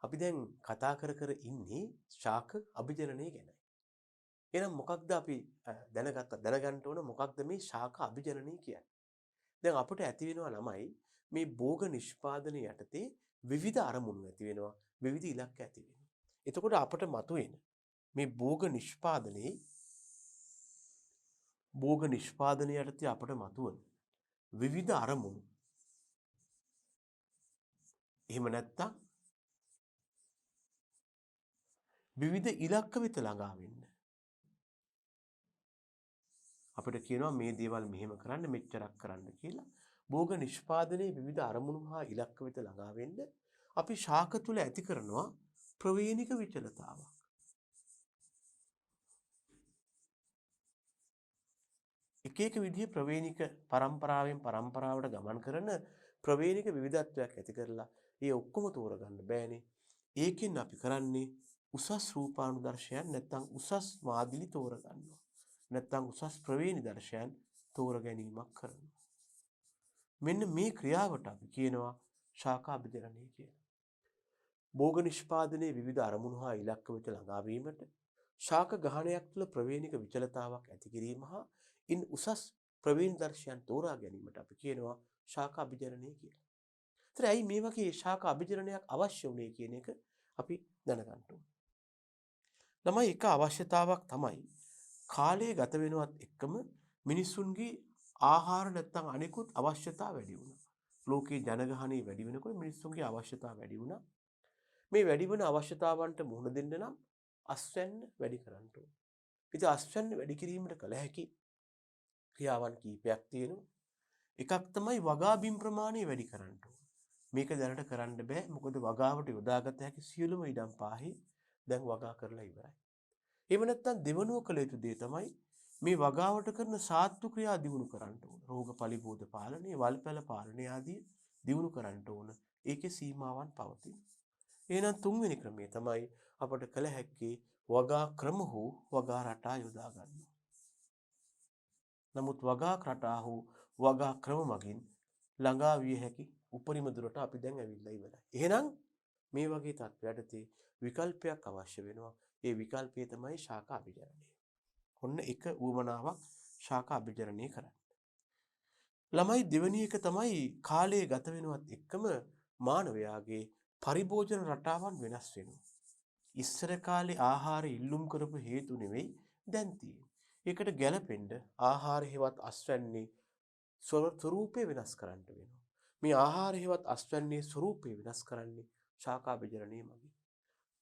අපි දැන් කතා කර ඉන්නේ ශාක අභිජනනය ගැන. එහෙනම් මොකක්ද අපි දැනගන්න ඕන මොකක්ද මේ ශාක අභිජනනය කියන්නේ? දැන් අපිට ඇති වෙනවා ළමයි මේ භෝග නිෂ්පාදනය යටතේ විවිධ අරමුණු ඇති වෙනවා, විවිධ ඉලක්ක ඇති වෙනවා. එතකොට අපිට මතුවෙන මේ භෝග නිෂ්පාදනය යටතේ අපිට මතුවන විවිධ අරමුණු. එහෙම නැත්නම් විවිධ ඉලක්ක වෙත ළඟා වෙන්න. අපිට කියනවා මේ දේවල් මෙහෙම කරන්න මෙච්චරක් කරන්න කියලා. භෝග නිෂ්පාදනයේ විවිධ අරමුණු හා ඉලක්ක වෙත ළඟා වෙන්න අපි ශාක තුල ඇති කරනවා ප්‍රවේණික විචලතාවක්. එක එක විදිහේ ප්‍රවේණික පරම්පරාවෙන් පරම්පරාවට ගමන් කරන ප්‍රවේණික විවිධත්වයක් ඇති කරලා ඒ ඔක්කොම තෝරගන්න බෑනේ. ඒකෙන් අපි කරන්නේ උසස් රූපානුදර්ශයන් නැත්නම් උසස් මාදිලි තෝරගන්නවා. නැත්නම් උසස් ප්‍රවේණි දර්ශයන් තෝර ගැනීමක් කරනවා. මෙන්න මේ ක්‍රියාවට අපි කියනවා ශාක අභිජනනය කියලා. භෝග නිෂ්පාදනයේ විවිධ අරමුණු හා ඉලක්ක වෙත ළඟා වීමට ශාක ගහණයක් තුළ ප්‍රවේණික විචලතාවක් ඇති කිරීම හා ඉන් උසස් ප්‍රවේණි දර්ශයන් තෝරා ගැනීමට අපි කියනවා ශාක අභිජනනය කියලා. ඒතර ඇයි මේ වගේ ශාක අභිජනනයක් අවශ්‍ය වුනේ කියන එක අපි දැනගන්න ඕනේ. ළමයි එක අවශ්‍යතාවක් තමයි කාලය ගත වෙනවත් එක්කම මිනිස්සුන්ගේ ආහාර නැත්තම් අනිකුත් අවශ්‍යතා වැඩි වුණා. ලෝකේ ජනගහනය වැඩි වෙනකොට මිනිස්සුන්ගේ අවශ්‍යතා වැඩි වුණා. මේ වැඩි වෙන අවශ්‍යතාවන්ට මුහුණ දෙන්න නම් අස්වැන්න වැඩි කරන්න ඕනේ. ඉතින් අස්වැන්න වැඩි කිරීමට කල හැකි ක්‍රියාවන් කීපයක් තියෙනවා. එකක් තමයි වගා බිම් ප්‍රමාණය වැඩි කරන්න ඕනේ. මේක දැනට කරන්න බෑ. මොකද වගාවට යොදාගත හැකි සියලුම ඉඩම් පාහේ දැන් වගා කරලා ඉවරයි. එහෙම නැත්නම් දෙවනුව කළ යුතු දේ තමයි මේ වගාවට කරන සාත්තු ක්‍රියා දියුණු කරන්න ඕන. රෝග පලිබෝධ පාලනය, වල්පැල පාලනය ආදී දියුණු කරන්න ඕන. ඒකේ සීමාවන් පවතින. එහෙනම් තුන්වෙනි ක්‍රමය තමයි අපට කළ හැක්කේ වගා ක්‍රම හෝ වගා රටා යොදා ගන්නවා. නමුත් වගා රටා හෝ වගා ක්‍රම මගින් ළඟා විය හැකි උපරිම දුරට අපි දැන් ඇවිල්ලා ඉවරයි. එහෙනම් මේ වගේ තත්ත්වයකදී විකල්පයක් අවශ්‍ය වෙනවා. ඒ විකල්පය තමයි ශාක අභිජනනය. ඔන්න එක උවමනාවක් ශාක අභිජනනය කරන්න. ළමයි දෙවෙනි එක තමයි කාලය ගත වෙනවත් එක්කම මානවයාගේ පරිභෝජන රටාවන් වෙනස් වෙනවා. ඉස්සර කාලේ ආහාර ඉල්ලුම් කරපු හේතු නෙවෙයි දැන් තියෙන්නේ. ඒකට ගැළපෙන්න ආහාර හේවත් අස්වැන්නේ ස්වරූපේ වෙනස් කරන්න වෙනවා. මේ ආහාර හේවත් අස්වැන්නේ ස්වරූපේ වෙනස් කරන්නේ ශාක අභිජනනය මගින්.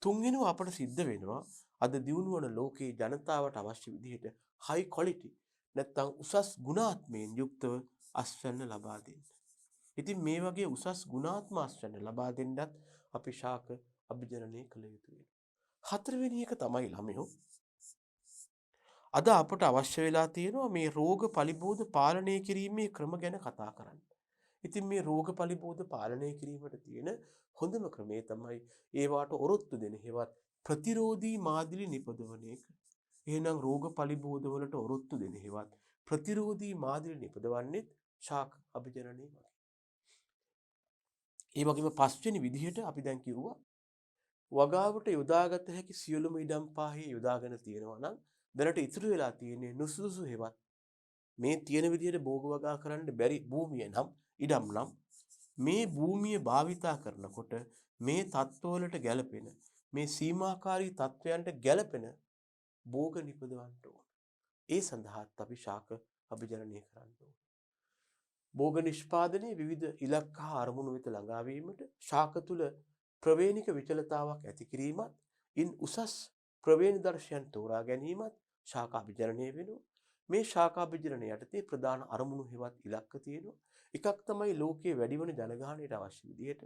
තුන්වෙනිව අපට සිද්ධ වෙනවා අද දියුණු වන ලෝකයේ ජනතාවට අවශ්‍ය විදිහට හයි ක්වොලිටි නැත්නම් උසස් ගුණාත්මයෙන් යුක්තව අස්වැන්න ලබා දෙන්න. ඉතින් මේ වගේ උසස් ගුණාත්ම අස්වැන්න ලබා දෙන්නත් අපි ශාක අභිජනනය කළ යුතු වෙනවා. හතරවෙනි එක තමයි ළමයෝ අද අපට අවශ්‍ය වෙලා තියෙනවා මේ රෝග පලිබෝධ පාලනය කිරීමේ ක්‍රම ගැන කතා කරන්න. ඉතින් මේ රෝග පලිබෝධ පාලනය කිරීමට තියෙන හොඳම ක්‍රමය තමයි ඒවාට ඔරොත්තු දෙන හේවත් ප්‍රතිරෝධී මාදිලි නිපදවන එක. එහෙනම් රෝග පලිබෝධ වලට ඔරොත්තු දෙන හේවත් ප්‍රතිරෝධී මාදිලි නිපදවන්නේ ශාක අභිජනනය මගින්. ඒ වගේම පස්වෙනි විදිහට අපි දැන් කිව්වා වගාවට යොදාගත හැකි සියලුම ඉඩම් පාහේ යොදාගෙන තියෙනවා නම් දැනට ඉතුරු වෙලා තියෙන්නේ නුසුදුසු හේවත් මේ තියෙන විදිහට භෝග වගා කරන්න බැරි භූමිය නම් ඉඩම් නම් මේ භූමිය භාවිතා කරනකොට මේ තත්ත්වවලට ගැලපෙන මේ සීමාකාරී තත්ත්වයන්ට ගැලපෙන භෝග නිපදවන්න ඕන. ඒ සඳහාත් අපි ශාක අභිජනනය කරන්න ඕන. භෝග නිෂ්පාදනයේ විවිධ ඉලක්ක හා අරමුණු වෙත ළඟා වීමට ශාක තුල ප්‍රවේණික විචලතාවක් ඇති කිරීමත් ඉන් උසස් ප්‍රවේණි දර්ශයන් තෝරා ගැනීමත් ශාක අභිජනනය වෙනවා. මේ ශාක අභිජනනය යටතේ ප්‍රධාන අරමුණු හෙවත් ඉලක්ක තියෙනවා. එකක් තමයි ලෝකයේ වැඩිවන ජනගහනයට අවශ්‍ය විදිහට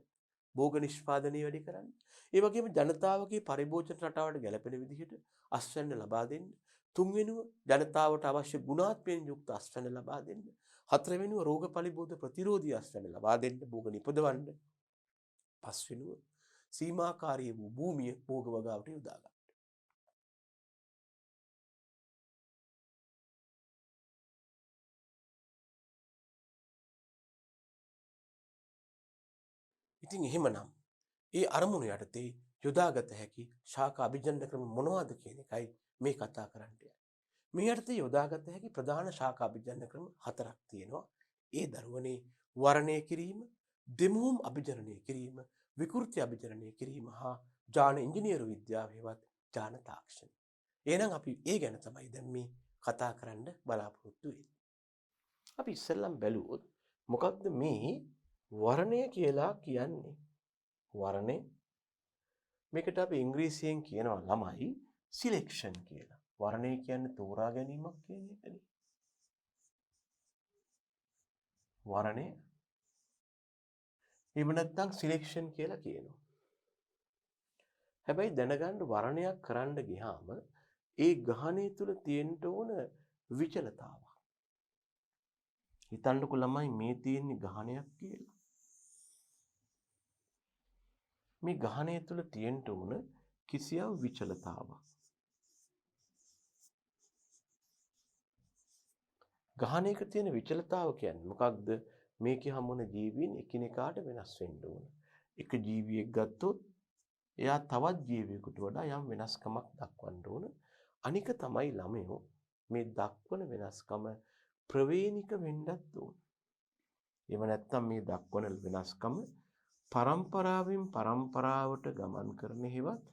භෝග නිෂ්පාදනය වැඩි කරන්න. ඒ වගේම ජනතාවගේ පරිභෝජන රටාවට ගැලපෙන විදිහට අස්වැන්න ලබා දෙන්න. තුන්වෙනුව ජනතාවට අවශ්‍ය ගුණාත්මයෙන් යුක්ත අස්වැන්න ලබා දෙන්න. හතරවෙනුව රෝග පලිබෝධ ප්‍රතිරෝධී අස්වැන්න ලබා දෙන්න භෝග නිපදවන්න. පස්වෙනුව සීමාකාරී වූ භූමිය භෝග වගාවට යොදා ගන්න. ඉතින් එහෙමනම් ඒ අරමුණු යටතේ යොදාගත හැකි ශාක අභිජනන ක්‍රම මොනවද කියන එකයි මේ කතා කරන්නේ. මේ යටතේ යොදාගත හැකි ප්‍රධාන ශාක අභිජනන ක්‍රම 4ක් තියෙනවා. ඒ දරුවනේ වර්ණය කිරීම, දෙමුහුම් අභිජනනය කිරීම, විකෘති අභිජනනය කිරීම හා ජාන ඉංජිනේරු විද්‍යාවේවත් ජාන තාක්ෂණ. එහෙනම් අපි ඒ ගැන තමයි දැන් මේ කතා කරන්න බලාපොරොත්තු වෙන්නේ. අපි ඉස්සෙල්ලම බැලුවොත් මොකක්ද මේ වර්ණය කියලා කියන්නේ? වර්ණය මේකට අපි ඉංග්‍රීසියෙන් කියනවා ළමයි සිලෙක්ෂන් කියලා. වර්ණය කියන්නේ තෝරා ගැනීමක් කියන එකනේ. වර්ණය එහෙම නැත්නම් සිලෙක්ෂන් කියලා කියනවා. හැබැයි දැනගන්න වර්ණයක් කරන්න ගියාම ඒ ගහණය තුල තියෙන්න ඕන විචලතාවක්. හිතන්නකො ළමයි මේ තියෙන්නේ ගහණයක් කියලා. මේ ගහණය තුල තියෙන්න ඕන කිසියම් විචලතාවක්. ගහණයක තියෙන විචලතාව කියන්නේ මොකක්ද? මේකේ හමුවන ජීවීන් එකිනෙකාට වෙනස් වෙන්න ඕන. එක ජීවියෙක් ගත්තොත් එයා තවත් ජීවියෙකුට වඩා යම් වෙනස්කමක් දක්වන්න ඕන. අනික තමයි ළමයෝ මේ දක්වන වෙනස්කම ප්‍රවේණික වෙන්නත් ඕන. එහෙම නැත්නම් මේ දක්වන වෙනස්කම පරම්පරාවෙන් පරම්පරාවට ගමන් කරන හේවත්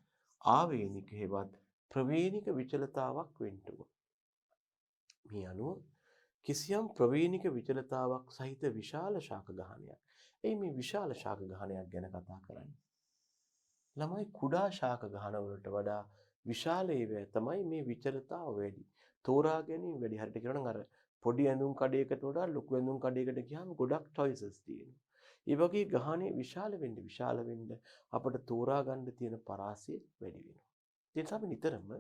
ආවේනික හේවත් ප්‍රවේණික විචලතාවක් වෙන්න ඕන. මේ අනුව කිසියම් ප්‍රවේණික විචලතාවක් සහිත විශාල ශාක ගහණයක්. එයි මේ විශාල ශාක ගහණයක් ගැන කතා කරන්නේ. ළමයි කුඩා ශාක ගහන වලට වඩා විශාල ඒවා තමයි මේ විචලතාව වැඩි. තෝරා ගැනීම වැඩි. හරියට කියනවා නම් අර පොඩි ඇඳුම් කඩේකට වඩා ලොකු ඇඳුම් කඩේකට ගියාම ගොඩක් choices තියෙනවා. ඒ වගේ ගහණේ විශාල වෙන්න අපිට තෝරා ගන්න තියෙන පරාසය වැඩි වෙනවා. ඒ නිසා අපි නිතරම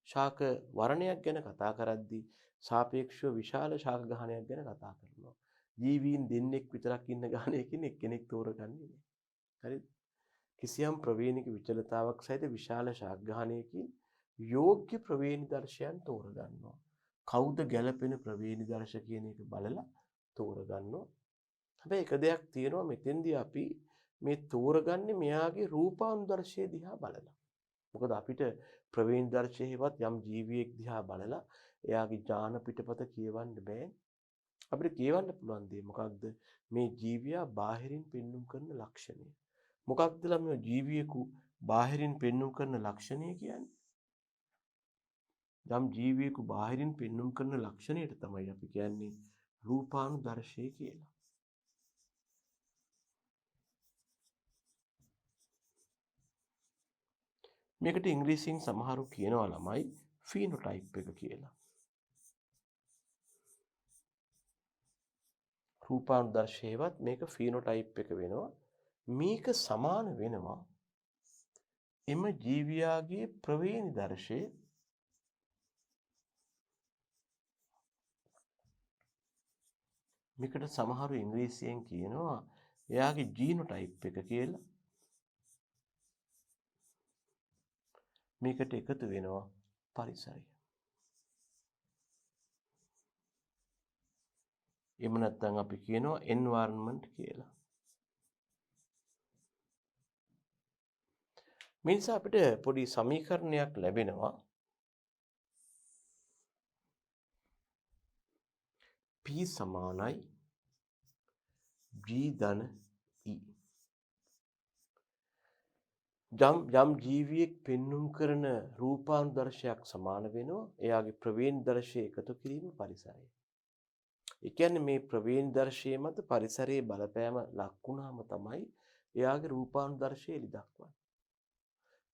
ශාක වර්ණයක් ගැන කතා කරද්දී සාපේක්ෂව විශාල ශාක ගහණයක් ගැන කතා කරනවා. ජීවීන් දෙන්නෙක් විතරක් ඉන්න ගහණයකින් එක්කෙනෙක් තෝරගන්නේ නැහැ. හරිද? කිසියම් ප්‍රවේණික විචලතාවක් සහිත විශාල ශාක ගහණයකින් යෝග්‍ය ප්‍රවේණිදර්ශයන් තෝරගන්නවා. කවුද ගැළපෙන ප්‍රවේණිදර්ශ කියන එක බලලා තෝරගන්නවා. හැබැයි එක දෙයක් තියෙනවා මෙතෙන්දී අපි මේ තෝරගන්නේ මෙයාගේ රූපානුදර්ශය දිහා බලලා. මොකද අපිට ප්‍රවේණිදර්ශයේවත් යම් ජීවියෙක් දිහා බලලා එයාගේ ඥාන පිටපත කියවන්න බෑ. අපිට කියවන්න පුළුවන් දේ මොකක්ද? මේ ජීවියා බාහිරින් පෙන්눔 කරන ලක්ෂණය. මොකක්ද ළමයි ජීවියෙකු බාහිරින් පෙන්눔 කරන ලක්ෂණය කියන්නේ? යම් ජීවියෙකු බාහිරින් පෙන්눔 කරන ලක්ෂණයට තමයි අපි කියන්නේ රූපානුදර්ශය කියලා. මේකට ඉංග්‍රීසියෙන් සමහරු කියනවා ළමයි ෆීනෝටයිප් එක කියලා. රූපානුදර්ශයේවත් මේක ෆීනෝටයිප් එක වෙනවා. මේක සමාන වෙනවා එම ජීවියාගේ ප්‍රවේණිදර්ශයේ මේකට සමහරු ඉංග්‍රීසියෙන් කියනවා එයාගේ ජීනෝටයිප් එක කියලා. මේකට එකතු වෙනවා පරිසරය. එහෙම නැත්නම් අපි කියනවා environment කියලා. මේ නිසා අපිට පොඩි සමීකරණයක් ලැබෙනවා. P සමානයි G ධන E. යම් ජීවියෙක් පෙන්눔 කරන රූපානුදර්ශයක් සමාන වෙනවා එයාගේ ප්‍රවේණිදර්ශය එකතු කිරීම පරිසරය. ඒ කියන්නේ මේ ප්‍රවේණිදර්ශයේ මත පරිසරයේ බලපෑම ලක් වුණාම තමයි එයාගේ රූපානුදර්ශය එළි දක්වන්නේ.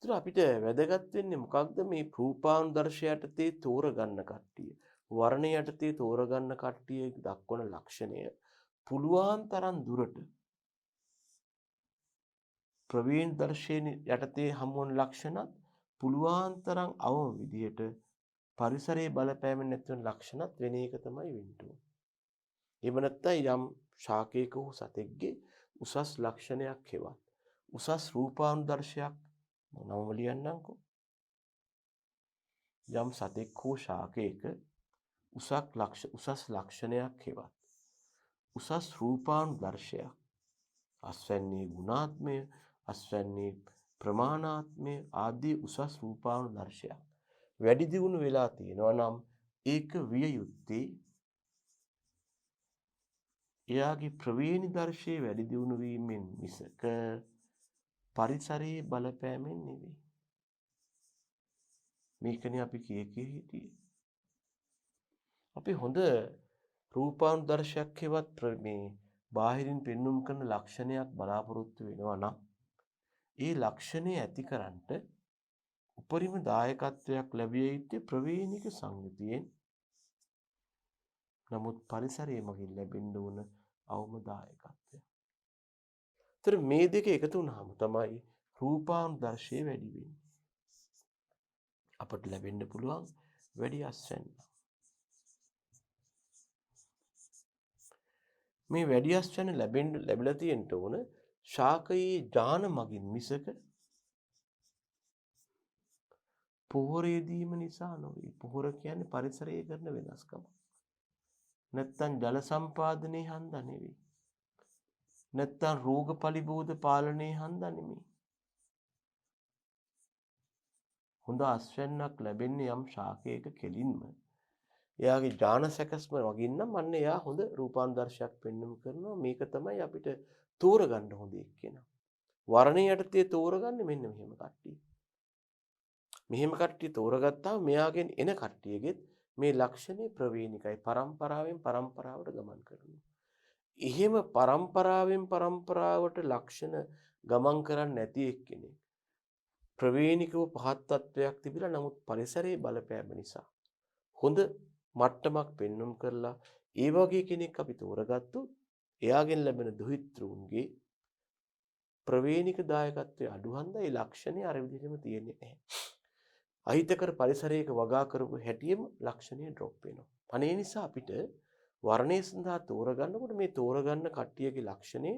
ඒතර අපිට වැදගත් වෙන්නේ මොකක්ද මේ රූපානුදර්ශය යටතේ තෝරගන්න කට්ටිය. වර්ණ යටතේ තෝරගන්න කට්ටිය දක්වන ලක්ෂණය පුළුවන් තරම් දුරට ප්‍රවේණිදර්ශයෙන් යටතේ හමුවන ලක්ෂණත් පුළුවන් තරම් අවම විදියට පරිසරයේ බලපෑමෙන් නැතිවන ලක්ෂණත් වෙන එක තමයි වෙන්න ඕනේ. එහෙම නැත්නම් යම් ශාකයක හෝ සතෙක්ගේ උසස් ලක්ෂණයක් හෙවත් උසස් රූපානුදර්ශයක් මොනවම ලියන්නම්කෝ. යම් සතෙක් හෝ ශාකයක උසස් ලක්ෂණයක් හෙවත් උසස් රූපානුදර්ශයක් අස්වැන්නේ ගුණාත්මය අස්වැන්නේ ප්‍රමාණාත්මය ආදී උසස් රූපානුදර්ශයක් වැඩි දියුණු වෙලා තියෙනවා නම් ඒක විය යුත්තේ එයාගේ ප්‍රවේණිදර්ශයේ වැඩි දියුණු වීමෙන් මිසක පරිසරයේ බලපෑමෙන් නෙවෙයි. මේකනේ අපි හිටියේ. අපි හොඳ රූපානුදර්ශයක් හෙවත් මේ බාහිරින් පෙන්눔 කරන ලක්ෂණයක් බලාපොරොත්තු වෙනවා නම් ඒ ලක්ෂණය ඇතිකරන්නට උපරිම දායකත්වයක් ලැබිය යුත්තේ ප්‍රවේණික සංයුතියෙන්. නමුත් පරිසරයේ මගින් ලැබෙන්න ඕන අවම දායකත්වය. ඒතර මේ දෙක එකතු වුනහම තමයි රූපානුදර්ශය වැඩි වෙන්නේ. අපට ලැබෙන්න පුළුවන් වැඩි අස්වැන්න. මේ වැඩි අස්වැන්න ලැබිලා තියෙන්න ඕන ශාකයේ ඥාන මගින් මිසක පොහොරේ දීම නිසා නොවේ. පොහොර කියන්නේ පරිසරයේ කරන වෙනස්කම. නැත්තම් ජල සම්පාදනයේ හන්දා නෙවෙයි. නැත්තම් රෝග පරිබෝධ පාලනයේ හන්දා නෙමෙයි. හොඳ අස්වැන්නක් ලැබෙන්නේ යම් ශාකයක කෙලින්ම එයාගේ ඥාන සැකස්ම වගින් නම් අන්න එයා හොඳ රූපානුදර්ශයක් පෙන්වන්න කරනවා. මේක තමයි අපිට තෝරගන්න හොඳ එක්කෙනා. වර්ණයේ යටතේ තෝරගන්නේ මෙන්න මෙහෙම කට්ටිය. මෙහෙම කට්ටිය තෝරගත්තාම මෙයාගෙන් එන කට්ටියගෙත් මේ ලක්ෂණේ ප්‍රවේණිකයි. පරම්පරාවෙන් පරම්පරාවට ගමන් කරනවා. එහෙම පරම්පරාවෙන් පරම්පරාවට ලක්ෂණ ගමන් කරන්නේ නැති එක්කෙනෙක් ප්‍රවේණිකව පහත් තත්වයක් තිබිලා නමුත් පරිසරයේ බලපෑම නිසා හොඳ මට්ටමක් පෙන්눔 කරලා ඒ වගේ කෙනෙක් අපි තෝරගත්තොත් එයාගෙන් ලැබෙන දුහිතෘන්ගේ ප්‍රවේණික දායකත්වයේ අඩු හන්දා ඒ ලක්ෂණේ අර විදිහටම තියෙන්නේ නැහැ. අහිතකර පරිසරයක වගා කරපු හැටියෙම ලක්ෂණය ඩ්‍රොප් වෙනවා. අනේ නිසා අපිට වර්ණය සඳහා තෝරගන්නකොට මේ තෝරගන්න කට්ටියගේ ලක්ෂණේ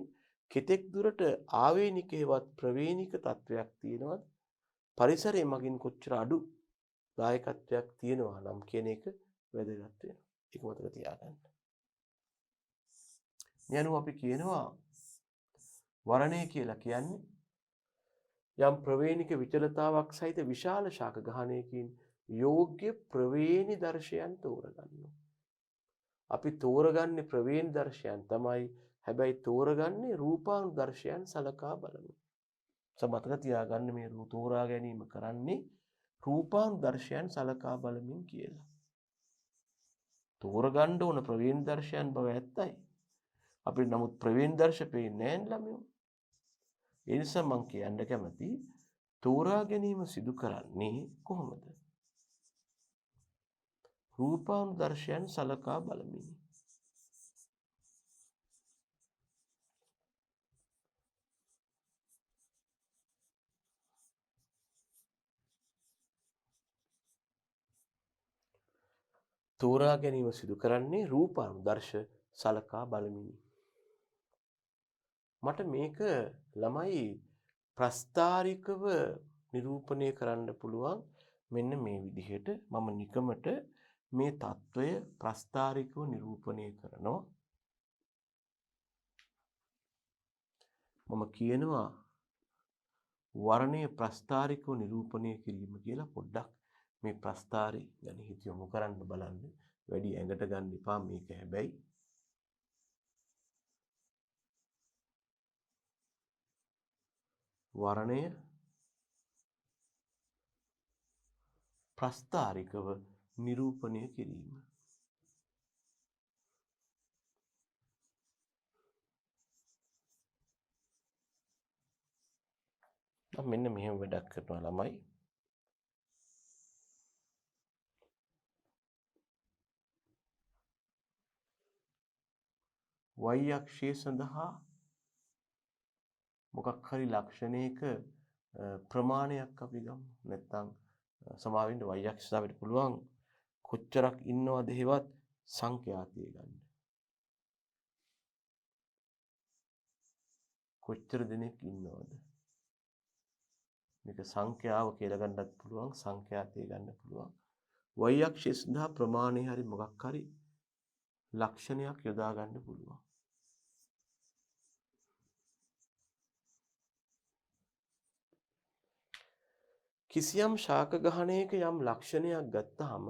කෙතෙක් දුරට ආවේනිකේවත් ප්‍රවේණික තත්වයක් තියෙනවද? පරිසරයේ මගින් කොච්චර අඩු දායකත්වයක් තියෙනවා නම් කියන එක වැදගත් වෙනවා. ඒක මතක තියාගන්න. යනුව අපි කියනවා වර්ණය කියලා කියන්නේ යම් ප්‍රවේණික විචලතාවක් සහිත විශාල ශාක ගහණයකින් යෝග්‍ය ප්‍රවේණි දර්ශයන් තෝරගන්නවා. අපි තෝරගන්නේ ප්‍රවේණි දර්ශයන් තමයි. හැබැයි තෝරගන්නේ රූපානුදර්ශයන් සලකා බලමු. මතක තියාගන්න මේ තෝරා ගැනීම කරන්නේ රූපානුදර්ශයන් සලකා බලමින් කියලා. තෝරගන්න ඕන ප්‍රවේණි දර්ශයන් බව ඇත්තයි. අපිට නමුත් ප්‍රවේණි දර්ශ පේන්නේ නැහැ ළමයෝ. ඒ නිසා මම කියන්න කැමති තෝරා ගැනීම සිදු කරන්නේ කොහොමද? රූපානුදර්ශයන් සලකා බලමින්. තෝරා ගැනීම සිදු කරන්නේ රූපානුදර්ශ සලකා බලමින්. මට මේක ළමයි ප්‍රස්තාරිකව නිරූපණය කරන්න පුළුවන් මෙන්න මේ විදිහට. මම නිකමට මේ తত্ত্বය ප්‍රස්තාරිකව නිරූපණය කරනවා. මම කියනවා වර්ණය ප්‍රස්තාරිකව නිරූපණය කිරීම කියලා. පොඩ්ඩක් මේ ප්‍රස්තාරي ගැන හිත යොමු කරන්න බලන්න. වැඩි ඇඟට ගන්න එපා මේක. හැබැයි වර්ණය ප්‍රස්තාරිකව නිරූපණය කිරීම. මෙන්න මෙහෙම වැඩක් කරනවා ළමයි. y අක්ෂය සඳහා මොකක් හරි ලක්ෂණයක ප්‍රමාණයක් අපි ගමු. නැත්නම් සමාවෙන්න y අක්ෂය අපිට පුළුවන් කොච්චරක් ඉන්නවද හේවත් සංඛ්‍යාතිය ගන්න. කොච්චර දෙනෙක් ඉන්නවද? මේක සංඛ්‍යාව කියලා ගන්නත් පුළුවන්, සංඛ්‍යාතිය ගන්න පුළුවන්. y අක්ෂය සඳහා ප්‍රමාණය හරි මොකක් හරි ලක්ෂණයක් යොදා ගන්න පුළුවන්. කිසියම් ශාක ගහණයක යම් ලක්ෂණයක් ගත්තාම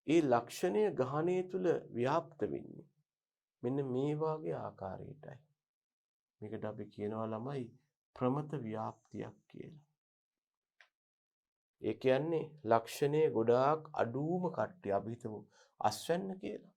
ඒ ලක්ෂණය ගහණය තුල ව්‍යාප්ත වෙන්නේ මෙන්න මේ වාගේ ආකාරයටයි. මේකට අපි කියනවා ළමයි ප්‍රමත ව්‍යාප්තියක් කියලා. ඒ කියන්නේ ලක්ෂණයේ ගොඩාක් අඩුම කට්ටිය අපි හිතමු අස්වැන්න කියලා.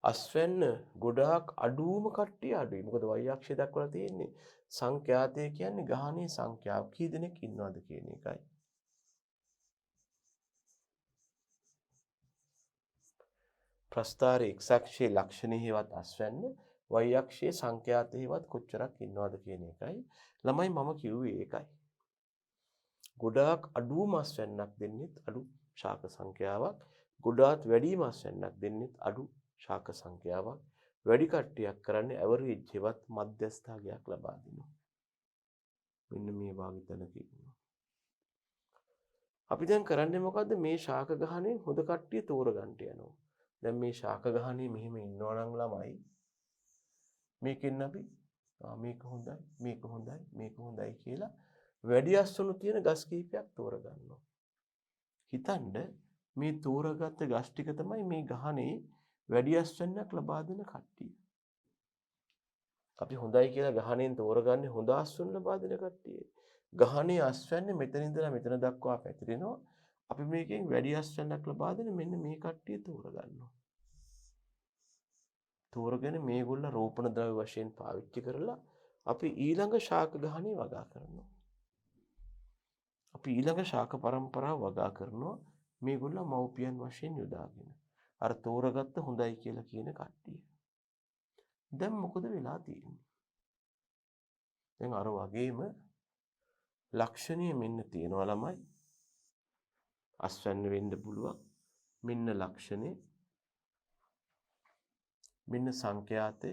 අස්වැන්න ගොඩාක් අඩුම කට්ටිය අඩුයි. මොකද y අක්ෂය දක්වලා තියෙන්නේ සංඛ්‍යාතය කියන්නේ ගහණේ සංඛ්‍යාව කී දෙනෙක් ඉන්නවද කියන එකයි. ප්‍රස්ථාරයේ x අක්ෂයේ ලක්ෂණෙහිවත් අස්වැන්න y අක්ෂයේ සංඛ්‍යාතෙහිවත් කොච්චරක් ඉන්නවද කියන එකයි. ළමයි මම කිව්වේ ඒකයි. ගොඩාක් අඩුම අස්වැන්නක් දෙන්නෙත් අඩු ශාක සංඛ්‍යාවක්. ගොඩාක් වැඩිම අස්වැන්නක් දෙන්නෙත් අඩු ශාක සංඛ්‍යාවක්. වැඩි කට්ටියක් කරන්නේ ඇවරේජ් එකවත් මධ්‍යස්ථාගයක් ලබා දෙනවා. මෙන්න මේ වාගේ තැනක ඉන්නවා. අපි දැන් කරන්නේ මොකද්ද? මේ ශාක ගහණයෙන් හොඳ කට්ටිය තෝරගන්න යනවා. දැන් මේ ශාක ගහණේ මෙහෙම ඉන්නවා නම් ළමයි මේකෙන් අපි මේක හොඳයි මේක හොඳයි මේක හොඳයි කියලා වැඩි අස්වනු තියෙන ගස් කීපයක් තෝරගන්නවා. හිතන්න මේ තෝරගත්ත ගස් ටික තමයි මේ ගහණේ වැඩි අස්වැන්නක් ලබා දෙන කට්ටිය. අපි හොඳයි කියලා ගහණයෙන් තෝරගන්නේ හොඳ අස්වැන්න ලබා දෙන කට්ටිය. ගහණේ අස්වැන්නේ මෙතන ඉඳලා මෙතන දක්වා පැතිරෙනවා. අපි මේකෙන් වැඩි අස්වැන්නක් ලබා දෙන මෙන්න මේ කට්ටිය තෝරගන්නවා. තෝරගෙන මේගොල්ල රෝපණ ද්‍රව්‍ය වශයෙන් පාවිච්චි කරලා අපි ඊළඟ ශාක ගහණේ වගා කරනවා. අපි ඊළඟ ශාක පරම්පරාව වගා කරනවා මේගොල්ල මව්පියන් වශයෙන් යොදාගෙන. අර තෝරගත්ත හොඳයි කියලා කියන කට්ටිය. දැන් මොකද වෙලා තියෙන්නේ? දැන් අර වගේම ලක්ෂණීය මෙන්න තියෙනවා ළමයි. අස්වැන්න වෙන්න පුළුවන්. මෙන්න ලක්ෂණේ. මෙන්න සංඛ්‍යාතය.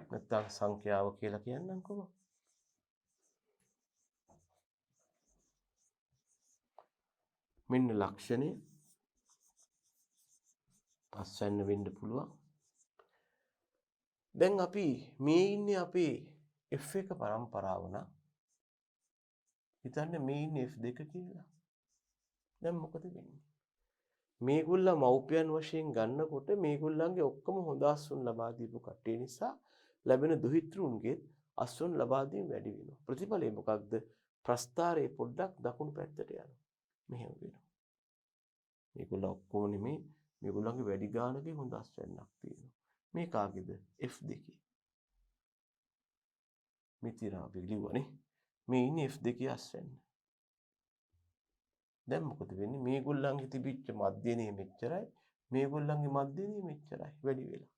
නැත්නම් සංඛ්‍යාව කියලා කියන්නම්කෝ. මෙන්න ලක්ෂණේ. අස්වැන්න වෙන්න පුළුවන්. දැන් අපි මේ ඉන්නේ අපේ F1 පරම්පරාව නා. හිතන්නේ මේ ඉන්නේ F2 කියලා. දැන් මොකද වෙන්නේ? මේගොල්ලෝ මව්පියන් වශයෙන් ගන්නකොට මේගොල්ලන්ගේ ඔක්කොම හොඳ අස්වැන්න ලබා දීපු කට්ටිය නිසා ලැබෙන දුහිතෘන්ගේ අස්වැන්න ලබා දීම වැඩි වෙනවා. ප්‍රතිඵලය මොකක්ද? ප්‍රස්ථාරයේ පොඩ්ඩක් දකුණු පැත්තට යනවා. මෙහෙම වෙනවා. මේගොල්ලෝ ඔක්කොම නෙමේ මේගොල්ලන්ගේ වැඩි ගානකේ හොඳ අස්වැන්නක් තියෙනවා. මේ කාගේද? F2. මිතිරා පිළිවනේ. මේ ඉන්නේ F2 අස්වැන්න. දැන් මොකද වෙන්නේ? මේගොල්ලන්ගේ තිබිච්ච මධ්‍යනේ මෙච්චරයි. මේගොල්ලන්ගේ මධ්‍යනේ මෙච්චරයි. වැඩි වෙලා.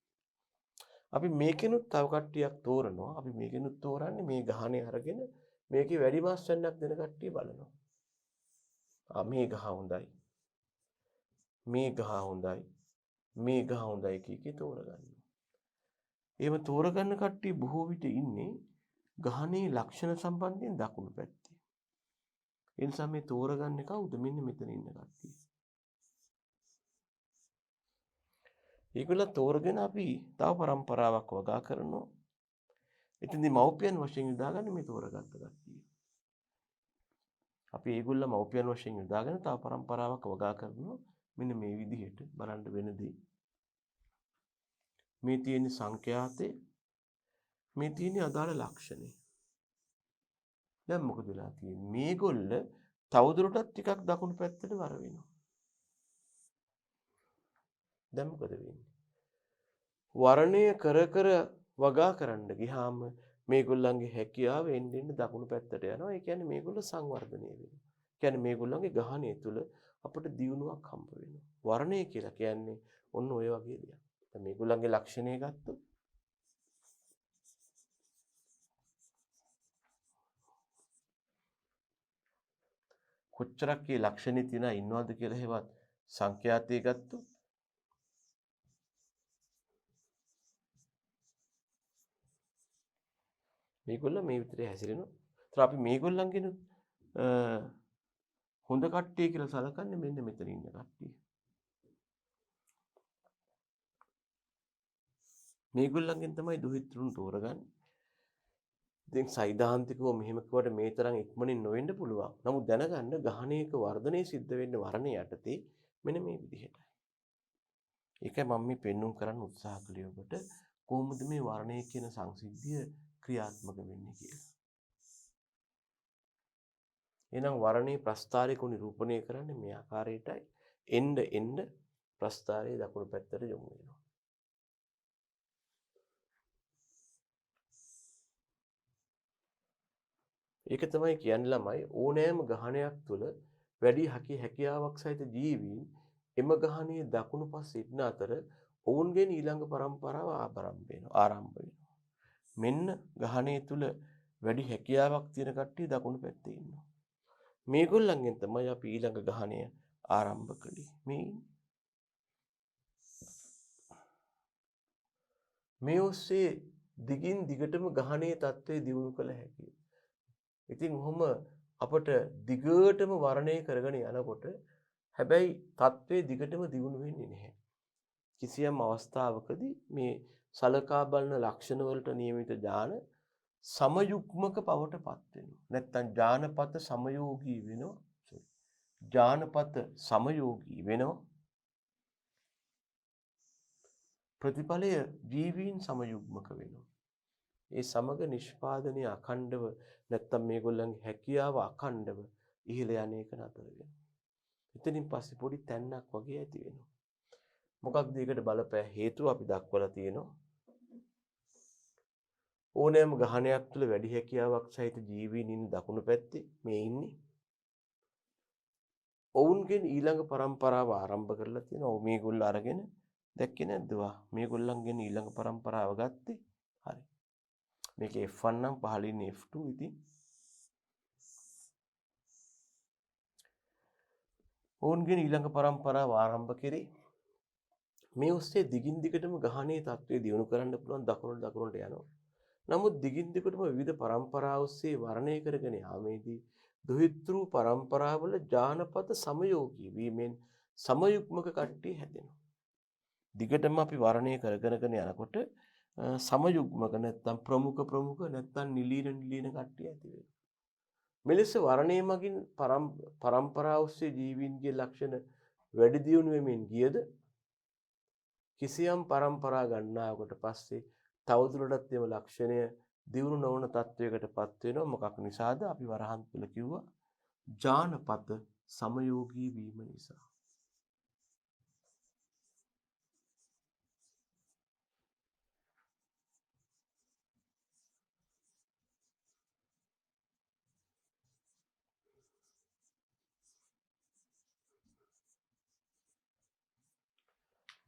අපි මේකෙනුත් තව කට්ටියක් තෝරනවා. අපි මේකෙනුත් තෝරන්නේ මේ ගහනේ අරගෙන මේකේ වැඩි අස්වැන්නක් දෙන කට්ටිය බලනවා. මේ ගහ හොඳයි. මේ ගහ හොඳයි. මේ ගහ හොඳයි කීකේ තෝරගන්නවා. එහෙම තෝරගන්න කට්ටිය බොහෝ විට ඉන්නේ ගහනේ ලක්ෂණ සම්බන්ධයෙන් දකුණු පැත්තේ. ඒ නිසා මේ තෝරගන්නේ කවුද? මෙන්න මෙතන ඉන්න කට්ටිය. ඒගොල්ලෝ තෝරගෙන අපි තව පරම්පරාවක් වගා කරනවා. එතෙන්දී මව්පියන් වශයෙන් යොදාගන්නේ මේ තෝරගත්ත කට්ටිය. අපි ඒගොල්ලෝ මව්පියන් වශයෙන් යොදාගෙන තව පරම්පරාවක් වගා කරනවා. මෙන්න මේ විදිහට බලන්න වෙනදී. මේ තියෙන සංඛ්‍යාතේ මේ තියෙන අදාළ ලක්ෂණේ. දැන් මොකද වෙලා තියෙන්නේ? මේගොල්ල තවදුරටත් ටිකක් දකුණු පැත්තට වර වෙනවා. දැන් මොකද වෙන්නේ? වර්ණය කර කර වගා කරන්න ගියාම මේගොල්ලන්ගේ හැකියාව එන්න දකුණු පැත්තට යනවා. ඒ කියන්නේ මේගොල්ලෝ සංවර්ධනය වෙනවා. කියන්නේ මේගොල්ලන්ගේ ගහණය තුල අපිට දියුණුවක් හම්බ වෙනවා. වර්ණය කියලා කියන්නේ ඔන්න ඔය වගේ දෙයක්. දැන් මේගොල්ලන්ගේ ලක්ෂණය ගත්තොත් කොච්චරක් මේ ලක්ෂණේ තියෙන ඉන්නවද කියලා හේවත් සංඛ්‍යාතය ගත්තොත් මේගොල්ලෝ මේ විතරේ හැසිරෙනවා. ඒතර අපි මේගොල්ලන්ගෙන හොඳ කට්ටිය කියලා සලකන්නේ මෙන්න මෙතන ඉන්න කට්ටිය. මේගොල්ලන්ගෙන් තමයි දුහිතෘන් තෝරගන්නේ. ඉතින් සෛද්ධාන්තිකව මෙහෙම කිව්වට මේ තරම් ඉක්මනින් නොවෙන්න පුළුවන්. නමුත් දැනගන්න ගහණයක වර්ධනය සිද්ධ වෙන්න වර්ණය යටතේ මෙන්න මේ විදිහටයි. ඒකයි මම මේ පෙන්වුම් කරන්න උත්සාහ කළේ ඔබට කොහොමද මේ වර්ණය කියන සංසිද්ධිය ක්‍රියාත්මක වෙන්නේ කියලා. එහෙනම් වර්ණයේ ප්‍රස්ථාරයක නිරූපණය කරන්නේ මේ ආකාරයටයි. එන්න ප්‍රස්ථාරයේ දකුණු පැත්තට යොමු වෙනවා. ඒක තමයි කියන්නේ ළමයි ඕනෑම ගහණයක් තුළ වැඩි හැකියාවක් සහිත ජීවීන් එම ගහණයේ දකුණු පස් සිටින අතර ඔවුන්ගේ ඊළඟ පරම්පරාව ආරම්භ වෙනවා. මෙන්න ගහණය තුළ වැඩි හැකියාවක් තියෙන කට්ටිය දකුණු පැත්තේ ඉන්නවා. මේගොල්ලන්ගෙන් තමයි අපි ඊළඟ ගහණය ආරම්භ කළේ. මේ ඔස්සේ දිගින් දිගටම ගහණයේ තත්ත්වය දියුණු කළ හැකියි. ඉතින් ඔහොම අපට දිගටම වර්ණය කරගෙන යනකොට හැබැයි තත්ත්වයේ දිගටම දියුණු වෙන්නේ නැහැ. කිසියම් අවස්ථාවකදී මේ සලකා බලන ලක්ෂණ වලට නියමිත ඥාන සමයුග්මක පවටපත් වෙනවා. නැත්නම් ඥානපත සමයෝගී වෙනවා. ඥානපත සමයෝගී වෙනවා. ප්‍රතිඵලය ජීවීන් සමයුග්මක වෙනවා. ඒ සමග නිෂ්පාදනය අඛණ්ඩව නැත්තම් මේගොල්ලන්ගේ හැකියාව අඛණ්ඩව ඉහළ යන එක නතර වෙනවා. එතනින් පස්සේ පොඩි තැන්නක් වගේ ඇති වෙනවා. මොකක්ද ඒකට බලපෑ හේතුව අපි දක්වලා තියෙනවා. ඕනෑම ගහණයක් තුළ වැඩි හැකියාවක් සහිත ජීවීන් ඉන්න දකුණු පැත්තේ මේ ඉන්නේ. ඔවුන්ගෙන් ඊළඟ පරම්පරාව ආරම්භ කරලා තියෙනවා. මේගොල්ලෝ අරගෙන දැක්කේ නැද්ද? මේගොල්ලන්ගෙන් ඊළඟ පරම්පරාව ගත්තේ. හරි. මේක F1 නම් පහළින් F2 ඉතින් ඔවුන්ගෙන් ඊළඟ පරම්පරාව ආරම්භ කරේ. මේ ඔස්සේ දිගින් දිගටම ගහණයේ තත්ත්වය දියුණු කරන්න පුළුවන් දකුණට යනවා. නමුත් දිගින් දිගටම විවිධ පරම්පරා ඔස්සේ වර්ණය කරගෙන යාමේදී දුහිතෘ පරම්පරාවල ජානපත සමයෝගී වීමෙන් සමයුග්මක කට්ටිය හැදෙනවා. දිගටම අපි වර්ණය කරගෙන යනකොට සමයුග්මක නැත්තම් ප්‍රමුඛ නැත්තම් නිලීන කට්ටිය ඇති වෙනවා. මෙලෙස වර්ණයේ මගින් පරම්පරාව ඔස්සේ ජීවීන්ගේ ලක්ෂණ වැඩි දියුණු වෙමින් ගියද කිසියම් පරම්පරා ගණනාවකට පස්සේ තවදුරටත් එම ලක්ෂණය දියුණු නොවන තත්වයකටපත් වෙනවා. මොකක් නිසාද? අපි වරහන් තුල කිව්වා ජානපත සමයෝගී වීම නිසා.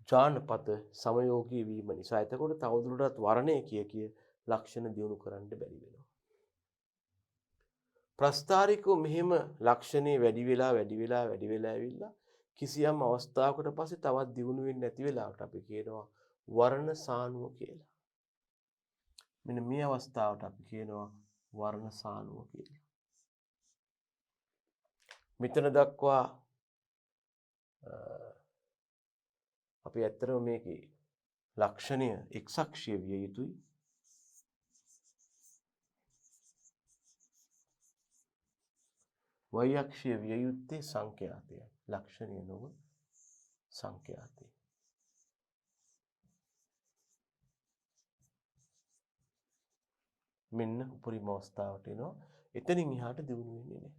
ජානපත සමයෝගී වීම නිසා එතකොට තවදුරටත් වර්ණය කිය ලක්ෂණ දියුණු කරන්න බැරි වෙනවා. ප්‍රස්ථාරිකව මෙහෙම ලක්ෂණේ වැඩි වෙලා ඇවිල්ලා කිසියම් අවස්ථාවකට පස්සේ තවත් දියුණු වෙන්නේ නැති වෙලාවට අපි කියනවා වර්ණ සානුව කියලා. මෙන්න මේ අවස්ථාවට අපි කියනවා වර්ණ සානුව කියලා. මෙතන දක්වා අපි ඇත්තටම මේකේ ලක්ෂණය x අක්ෂය විය යුතුයි. y අක්ෂය විය යුත්තේ සංඛ්‍යාතය. ලක්ෂණය නොව සංඛ්‍යාතය. මෙන්න උපරිම අවස්ථාවට එනවා. එතනින් එහාට දියුණු වෙන්නේ නැහැ.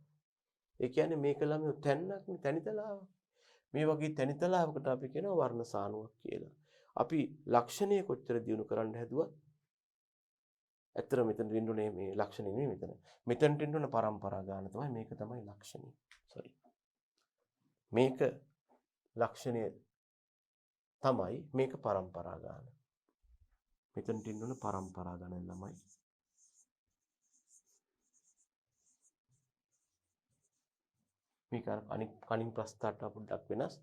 ඒ කියන්නේ මේක ළමයි තැන්නක් තැනිතලාව. මේ වගේ තැනිතලාවකට අපි කියනවා වර්ණ සානුවක් කියලා. අපි ලක්ෂණය කොච්චර දියුණු කරන්න හැදුවත් ඇත්තට මෙතන දෙන්නුනේ මේ ලක්ෂණය නෙමෙයි මෙතන. මෙතනට එන්න පරම්පරා ගාන තමයි මේක තමයි ලක්ෂණය. මේක ලක්ෂණය තමයි මේක පරම්පරා ගාන. මෙතනට එන්න පරම්පරා ගාන ළමයි. මේක කණින් ප්‍රස්ථාරට පොඩ්ඩක් වෙනස්.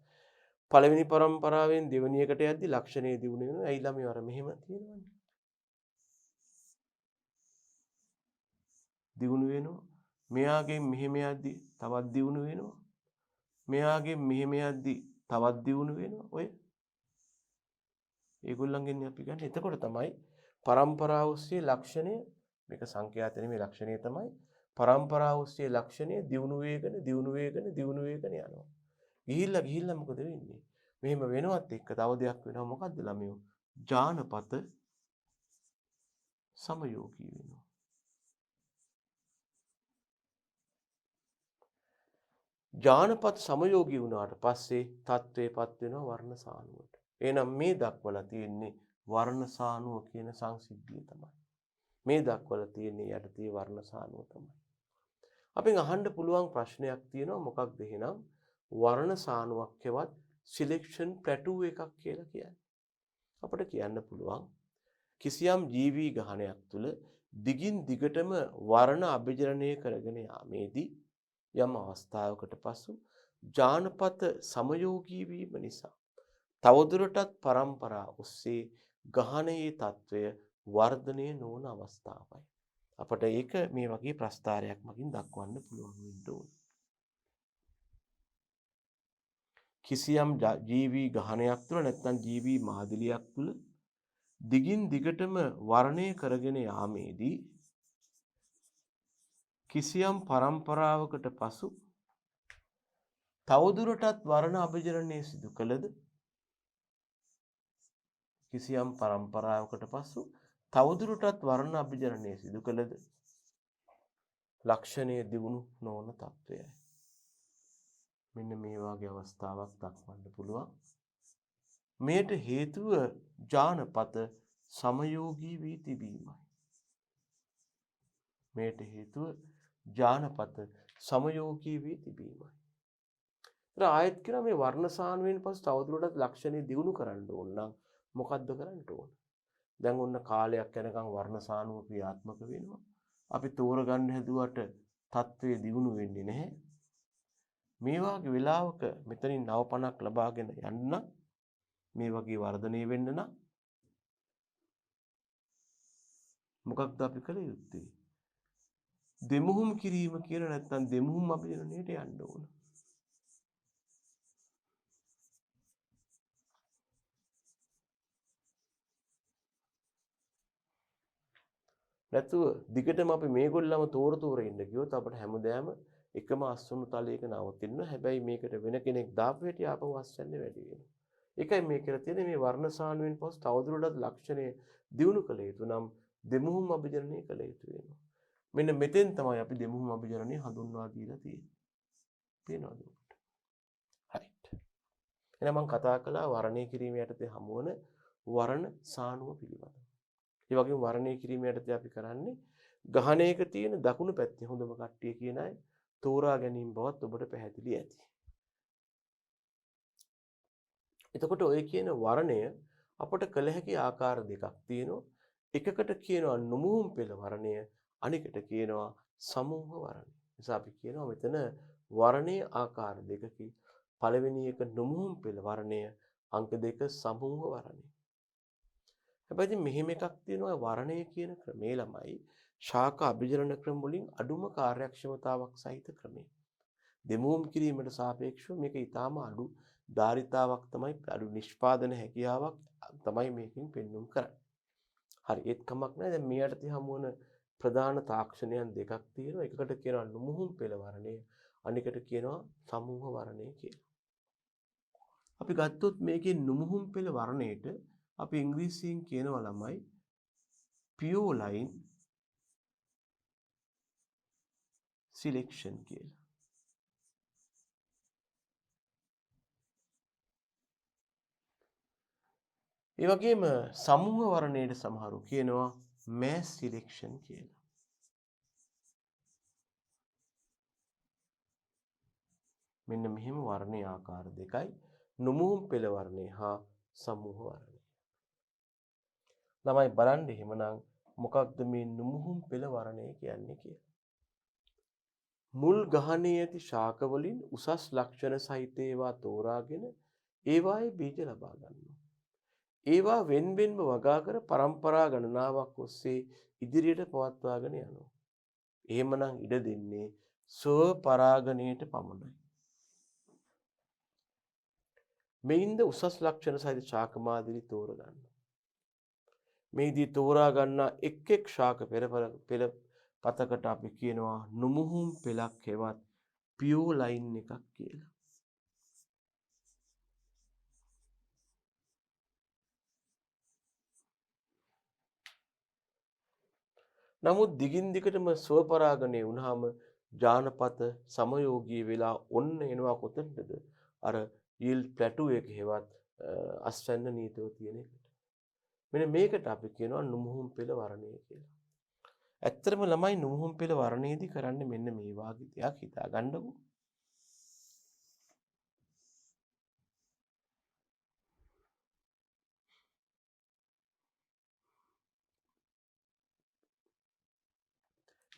පළවෙනි පරම්පරාවෙන් දෙවෙනි එකට යද්දි ලක්ෂණය දියුණු වෙනවා. ඇයි ළමයි අර මෙහෙම තියෙනවනේ. දියුණු වෙනවා. මෙයාගෙන් මෙහෙම යද්දි තවත් දියුණු වෙනවා. මෙයාගෙන් මෙහෙම යද්දි තවත් දියුණු වෙනවා. ඔය ඒගොල්ලන්ගෙන් අපි ගන්න. එතකොට තමයි පරම්පරාව ඔස්සේ ලක්ෂණය මේක සංඛ්‍යාත නෙමෙයි ලක්ෂණය තමයි පරම්පරාව ඔස්සේ ලක්ෂණය දියුණු වේගන යනවා. ගිහිල්ලා මොකද වෙන්නේ? මෙහෙම වෙනවත් එක්ක තව දෙයක් වෙනවා. මොකද්ද ළමයෝ? ජානපත සමයෝගී වෙනවා. ජානපත සමයෝගී වුණාට පස්සේ තත්ත්වයටපත් වෙනවා වර්ණ සානුවට. එහෙනම් මේ දක්වලා තියෙන්නේ වර්ණ සානුව කියන සංසිද්ධිය තමයි. මේ දක්වලා තියෙන්නේ යටතේ වර්ණ සානුව තමයි. අපෙන් අහන්න පුළුවන් ප්‍රශ්නයක් තියෙනවා මොකක්ද එහෙනම් වර්ණ සානුවක් හෙවත් සිලෙක්ෂන් ප්ලැටූ එකක් කියලා කියන්නේ. අපිට කියන්න පුළුවන් කිසියම් ජීවී ගහණයක් තුල දිගින් දිගටම වර්ණ අභිජනනය කරගෙන යාමේදී යම් අවස්ථාවකට පසු ජානපත සමයෝගී වීම නිසා තවදුරටත් පරම්පරා ඔස්සේ ගහණයේ తත්වය වර්ධනය නොවන අවස්ථාවයි. අපට ඒක මේ වගේ ප්‍රස්තාරයක් මගින් දක්වන්න පුළුවන් වෙන්න ඕන. කිසියම් ජීවී ගහණයක් තුළ නැත්නම් ජීවී මාදිලියක් තුළ දිගින් දිගටම වර්ණය කරගෙන යාමේදී කිසියම් පරම්පරාවකට පසු තවදුරටත් වර්ණ අභිජනනය සිදු කළද කිසියම් පරම්පරාවකට පසු තවදුරටත් වර්ණ අභිජනනය සිදු කළද ලක්ෂණය දියුණු නොවන තත්වයයි. මෙන්න මේ වගේ අවස්ථාවක් දක්වන්න පුළුවන්. මේට හේතුව ජානපත සමයෝගී වී තිබීමයි. මේට හේතුව ජානපත සමයෝගී වී තිබීමයි. ඒත් ආයත් කරා මේ වර්ණ සානුවෙන් පසු තවදුරටත් ලක්ෂණය දියුණු කරන්න ඕන නම් මොකද්ද කරන්න ඕන? දැන් ඔන්න කාලයක් යනකම් වර්ණ සානුව ක්‍රියාත්මක වෙනවා. අපි තෝරගන්න හැදුවට තත්ත්වය දියුණු වෙන්නේ නැහැ. මේ වගේ වෙලාවක මෙතනින් නවපණක් ලබාගෙන යන්න මේ වගේ වර්ධනය වෙන්න නම් මොකක්ද අපි කළ යුත්තේ? දෙමුහුම් කිරීම කියන නැත්නම් දෙමුහුම් අභිජනනයට යන්න ඕන. නැතුව දිගටම අපි මේගොල්ලම තෝර ඉන්න ගියොත් අපිට හැමදාම එකම අස්වනු තලයක නවතින්න. හැබැයි මේකට වෙන කෙනෙක් දාපු හැටි ආපහු අස්වැන්නේ වැඩි වෙනවා. ඒකයි මේ කියලා තියෙන්නේ මේ වර්ණ සානුවෙන් පසු තවදුරටත් ලක්ෂණය දියුණු කළ යුතු නම් දෙමුහුම් අභිජනනය කළ යුතු වෙනවා. මෙන්න මෙතෙන් තමයි අපි දෙමුහුම් අභිජනනය හඳුන්වා දීලා තියෙන්නේ. පේනවද ඔබට? හරියට. එහෙනම් මම කතා කළා වර්ණය කිරීම යටතේ හමුවන වර්ණ සානුව පිළිබඳව. ඒ වගේම වර්ණය කිරීම යටතේ අපි කරන්නේ ගහණයක තියෙන දකුණු පැත්තේ හොඳම කට්ටිය කියන අය තෝරා ගැනීම බවත් ඔබට පැහැදිලි ඇති. එතකොට ඔය කියන වර්ණය අපට කළ හැකි ආකාර දෙකක් තියෙනවා. එකකට කියනවා නුමුහුම් පෙළ වර්ණය, අනෙකට කියනවා සමූහ වර්ණය. නිසා අපි කියනවා මෙතන වර්ණයේ ආකාර දෙකකි. පළවෙනි එක නුමුහුම් පෙළ වර්ණය, අංක 2 සමූහ වර්ණය. හැබැයි මෙහෙම එකක් තියෙනවා වර්ණය කියන ක්‍රමේ ළමයි ශාක අභිජනන ක්‍රම වලින් අඩුම කාර්යක්ෂමතාවක් සහිත ක්‍රමය. දෙමුහුම් කිරීමට සාපේක්ෂව මේක ඊටාම අඩු ධාරිතාවක් තමයි අඩු නිෂ්පාදන හැකියාවක් තමයි මේකෙන් පෙන්වුම් කරන්නේ. හරි ඒත් කමක් නැහැ. දැන් මේ යටතේ හමුවන ප්‍රධාන තාක්ෂණයන් දෙකක් තියෙනවා. එකකට කියනවා නුමුහුම් පෙළ වර්ණය, අනෙකට කියනවා සමූහ වර්ණය කියලා. අපි ගත්තොත් මේකේ නුමුහුම් පෙළ වර්ණයට අපි ඉංග්‍රීසියෙන් කියනවා ළමයි පියෝලයින් සිලෙක්ෂන් කියලා. ඒ වගේම සමූහ වර්ණයට සමහරු කියනවා මෑස් සිලෙක්ෂන් කියලා. මෙන්න මෙහෙම වර්ණයේ ආකාර දෙකයි නුමුහුම් පෙළ වර්ණය හා සමූහ වර්ණය. ළමයි බලන්න එහෙමනම් මොකක්ද මේ නුමුහුම් පෙළ වර්ණය කියන්නේ කියලා. මුල් ගහණයේ ඇති ශාක වලින් උසස් ලක්ෂණ සහිත ඒවා තෝරාගෙන ඒවායේ බීජ ලබා ගන්නවා. ඒවා වෙන්වෙන්ව වගා කර පරම්පරා ගණනාවක් ඔස්සේ ඉදිරියට පවත්වාගෙන යනවා. එහෙමනම් ඉඩ දෙන්නේ ස්ව පරාගණයට පමණයි. මෙයින්ද උසස් ලක්ෂණ සහිත ශාක මාදිලි තෝරගන්නවා. මේදී තෝරා ගන්නා එක් එක් ශාක පෙළ පතකට අපි කියනවා නුමුහුම් පෙළක් හෙවත් පියෝ ලයින් එකක් කියලා. නමුත් දිගින් දිගටම ස්වපරාගණය වුණාම ජානපත සමයෝගී වෙලා ඔන්න එනවා කොතනද? අර yield plateau එක හෙවත් අස්වැන්න නීතව තියෙන එකට. මෙන්න මේකට අපි කියනවා නුමුහුම් පෙළ වර්ණය කියලා. ඇත්තටම ළමයි නුමුහුම් පෙළ වර්ණයේදී කරන්නේ මෙන්න මේ වාගේ දෙයක් හිතා ගන්නකො.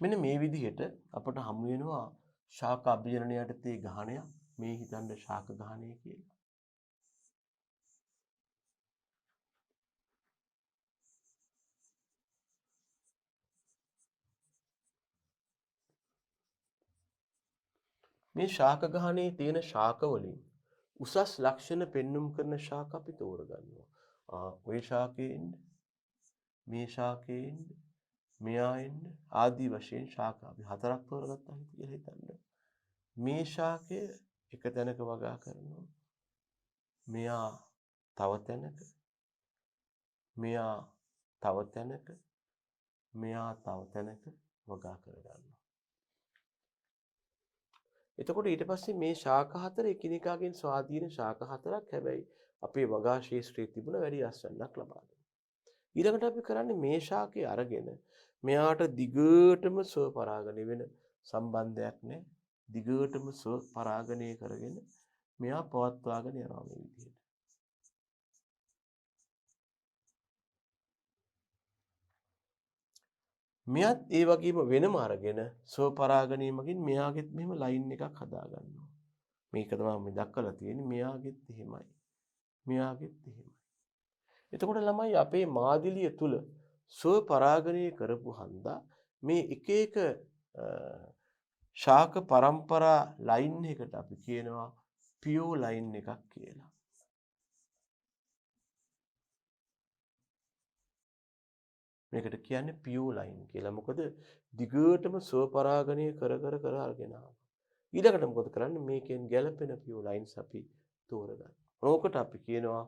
මෙන්න මේ විදිහට අපට හමු වෙනවා ශාක අභිජනන යටතේ ගහණයක්. මේ හිතන්න ශාක ගහණය කියලා. මේ ශාක ගහණයේ තියෙන ශාක වලින් උසස් ලක්ෂණ පෙන්눔 කරන ශාක අපි තෝරගන්නවා. ওই ශාකයෙන් මේ ශාකයෙන් මෙයායින් ආදී වශයෙන් ශාක අපි හතරක් තෝරගත්තා කියලා හිතන්න. මේ ශාකය එක තැනක වගා කරනවා. මෙයා තව තැනක, මෙයා තව තැනක, මෙයා තව තැනක වගා කරගන්නවා. එතකොට ඊට පස්සේ මේ ශාක හතර එකිනෙකාගෙන් ස්වාධීන ශාක හතරක්. හැබැයි අපේ වගා ශේෂ්ත්‍රයේ තිබුණ වැඩි අස්වැන්නක් ලබා දෙනවා. ඊළඟට අපි කරන්නේ මේ ශාකය අරගෙන මෙයාට දිගටම ස්ව පරාගණය වෙන සම්බන්ධයක් නැහැ. දිගටම ස්ව පරාගණය කරගෙන මෙයා පවත්වාගෙන යනවා මේ විදිහට. මෙයත් ඒ වගේම වෙනම අරගෙන ස්ව පරාගණය මගින් මෙයාගෙත් මෙහෙම ලයින් එකක් හදා ගන්නවා. මේක තමයි මම දක්වලා තියෙන්නේ. මෙයාගෙත් එහෙමයි. මෙයාගෙත් එහෙමයි. එතකොට ළමයි අපේ මාදිලිය තුල ස්ව පරාගණය කරපු හන්දා මේ එක එක ශාක පරම්පරා ලයින් එකට අපි කියනවා පියෝ ලයින් එකක් කියලා. මේකට කියන්නේ පියෝ ලයින් කියලා. මොකද දිගටම ස්ව පරාගණය කර අරගෙන ආවා. ඊළඟට මොකද කරන්නේ? මේකෙන් ගැලපෙන පියෝ ලයින්ස් අපි තෝරගන්න. ඕකට අපි කියනවා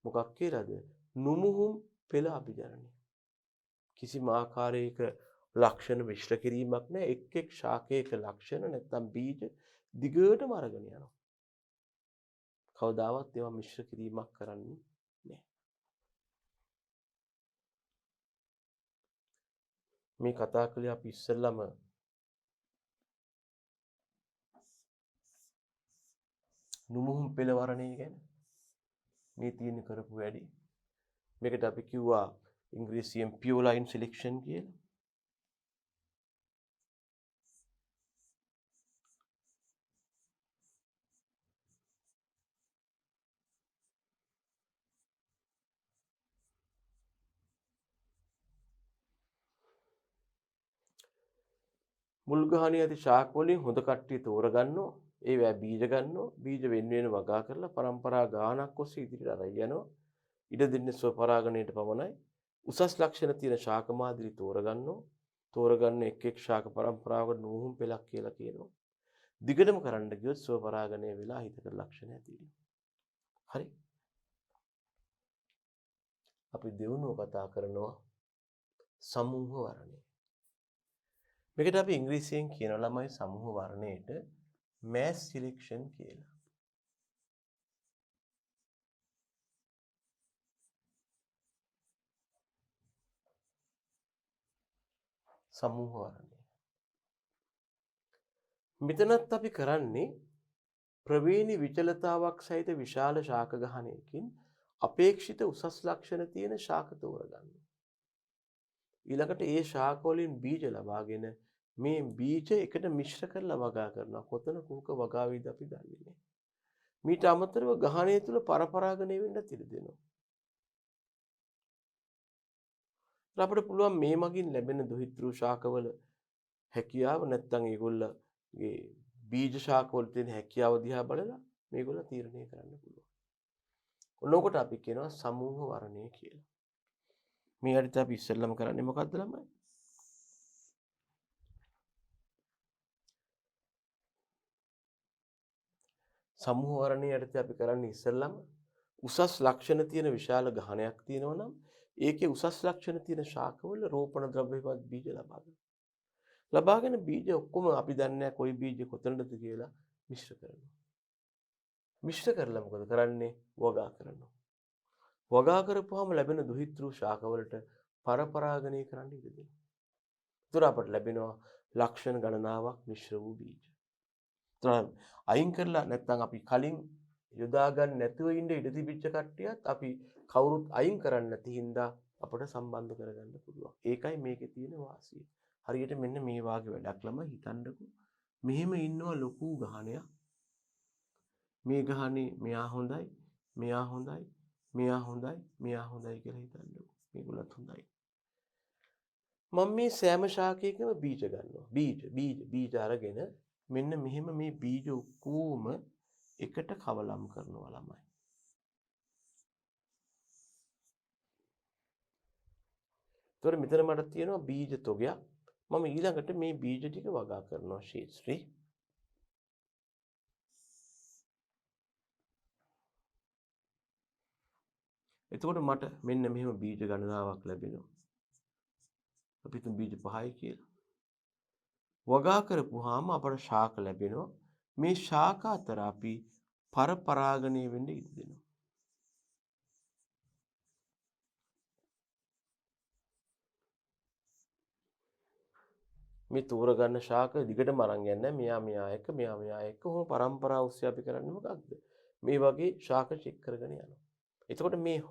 මොකක් කියලාද? නුමුහුම් පෙළ අභිජනනය. කිසිම ආකාරයක ලක්ෂණ මිශ්‍ර කිරීමක් නැහැ. එක් එක් ශාකයක ලක්ෂණ නැත්නම් බීජ දිගටම අරගෙන යනවා. කවදාවත් ඒවා මිශ්‍ර කිරීමක් කරන්නේ නැහැ. මේ කතා කළේ අපි ඉස්සෙල්ලම නුමුහුම් පෙළ වර්ණය ගැන. මේ තියෙන කරපු වැඩි. මේකට අපි කිව්වා ඉංග්‍රීසියෙන් pure line selection කියලා. මුල් ගහණේ ඇති ශාක වලින් හොඳ කට්ටිය තෝරගන්නවා. ඒවැ බීජ ගන්නවා. බීජ වෙන වෙන වගා කරලා පරම්පරා ගානක් ඔස්සේ ඉදිරියට අරන් යනවා. ඉඩ දෙන්නේ ස්වපරාගණයට පමණයි. උසස් ලක්ෂණ තියෙන ශාක මාදිරි තෝරගන්නවා. තෝරගන්න එක් එක් ශාක පරම්පරාවකට නුහුම් පෙළක් කියලා කියනවා. දිගටම කරන්න ගියොත් ස්වපරාගණය වෙලා හිතකට ලක්ෂණ ඇති වෙනවා. හරි. අපි දෙවනුව කතා කරනවා සමූහ වර්ණය. මේකට අපි ඉංග්‍රීසියෙන් කියන ළමයි සමූහ වර්ණයට mass selection කියලා. සමූහ වර්ණය. මෙතනත් අපි කරන්නේ ප්‍රවේණි විචලතාවක් සහිත විශාල ශාක ගහණයකින් අපේක්ෂිත උසස් ලක්ෂණ තියෙන ශාක තෝරගන්නවා. ඊළඟට ඒ ශාක වලින් බීජ ලබාගෙන මේ බීජ එකට මිශ්‍ර කරලා වගා කරනවා. කොතන කුහක වගා වේද අපි දන්නේ නැහැ. මීට අමතරව ගහණය තුල පරපරාගණය වෙන්න ඉඩ දෙනවා. අපිට පුළුවන් මේ මගින් ලැබෙන දුහිතෘ ශාකවල හැකියාව නැත්නම් ඒගොල්ලගේ බීජ ශාක වල තියෙන හැකියාව දිහා බලලා මේගොල්ල තීරණය කරන්න පුළුවන්. ඔනෝකට අපි කියනවා සමූහ වර්ණය කියලා. මේ යටතේ අපි ඉස්සෙල්ලම කරන්නේ මොකද්ද ළමයි? සමූහ වර්ණයේ යටතේ අපි කරන්නේ ඉස්සෙල්ලම උසස් ලක්ෂණ තියෙන විශාල ගහණයක් තියෙනවා නම් ඒකේ උසස් ලක්ෂණ තියෙන ශාකවල රෝපණ ද්‍රව්‍යවත් බීජ ලබා ගන්න. ලබාගෙන බීජ ඔක්කොම අපි දන්නේ නැහැ කොයි බීජ කොතනද කියලා මිශ්‍ර කරනවා. මිශ්‍ර කරලා මොකද කරන්නේ? වගා කරනවා. වගා කරපුවාම ලැබෙන දුහිතෘ ශාකවලට පරපරාගණය කරන්න ඉඩ දෙනවා. ඒතර අපට ලැබෙනවා ලක්ෂණ ගණනාවක් මිශ්‍ර වූ බීජ. ඒතර අයින් කරලා නැත්නම් අපි කලින් යොදා ගන්න නැතුව ඉන්න ඉඩ තිබිච්ච කට්ටියත් අපි කවුරුත් අයින් කරන්නේ නැති හින්දා අපට සම්බන්ධ කරගන්න පුළුවන්. ඒකයි මේකේ තියෙන වාසිය. හරියට මෙන්න මේ වාගේ වැඩක් ළමයි හිතන්නකෝ. මෙහෙම ඉන්නවා ලොකු ගහණයක්. මේ ගහනේ මෙයා හොඳයි, මෙයා හොඳයි, මෙයා හොඳයි, මෙයා හොඳයි කියලා හිතන්නකෝ. මේගොල්ලත් හොඳයි. මම මේ සෑම ශාකයකම බීජ ගන්නවා. බීජ අරගෙන මෙන්න මෙහෙම මේ බීජ ඔක්කොම එකට කවලම් කරනවා ළමයි. ඒතකොට මෙතන මට තියෙනවා බීජ තොගයක්. මම ඊළඟට මේ බීජ ටික වගා කරනවා ශේත්‍රේ. එතකොට මට මෙන්න මෙහෙම බීජ ගණනාවක් ලැබෙනවා. අපි තුන් බීජ 5යි කියලා. වගා කරපුවාම අපට ශාක ලැබෙනවා. මේ ශාක අතර අපි පරපරාගණය වෙන්න ඉඩ දෙනවා. මේ තෝරගන්න ශාක දිගටම අරන් යන්නේ මෙයා එක කොහොම පරම්පරාව ඔස්සේ අපි කරන්නේ මොකක්ද? මේ වගේ ශාක චෙක් කරගෙන යනවා. එතකොට මේ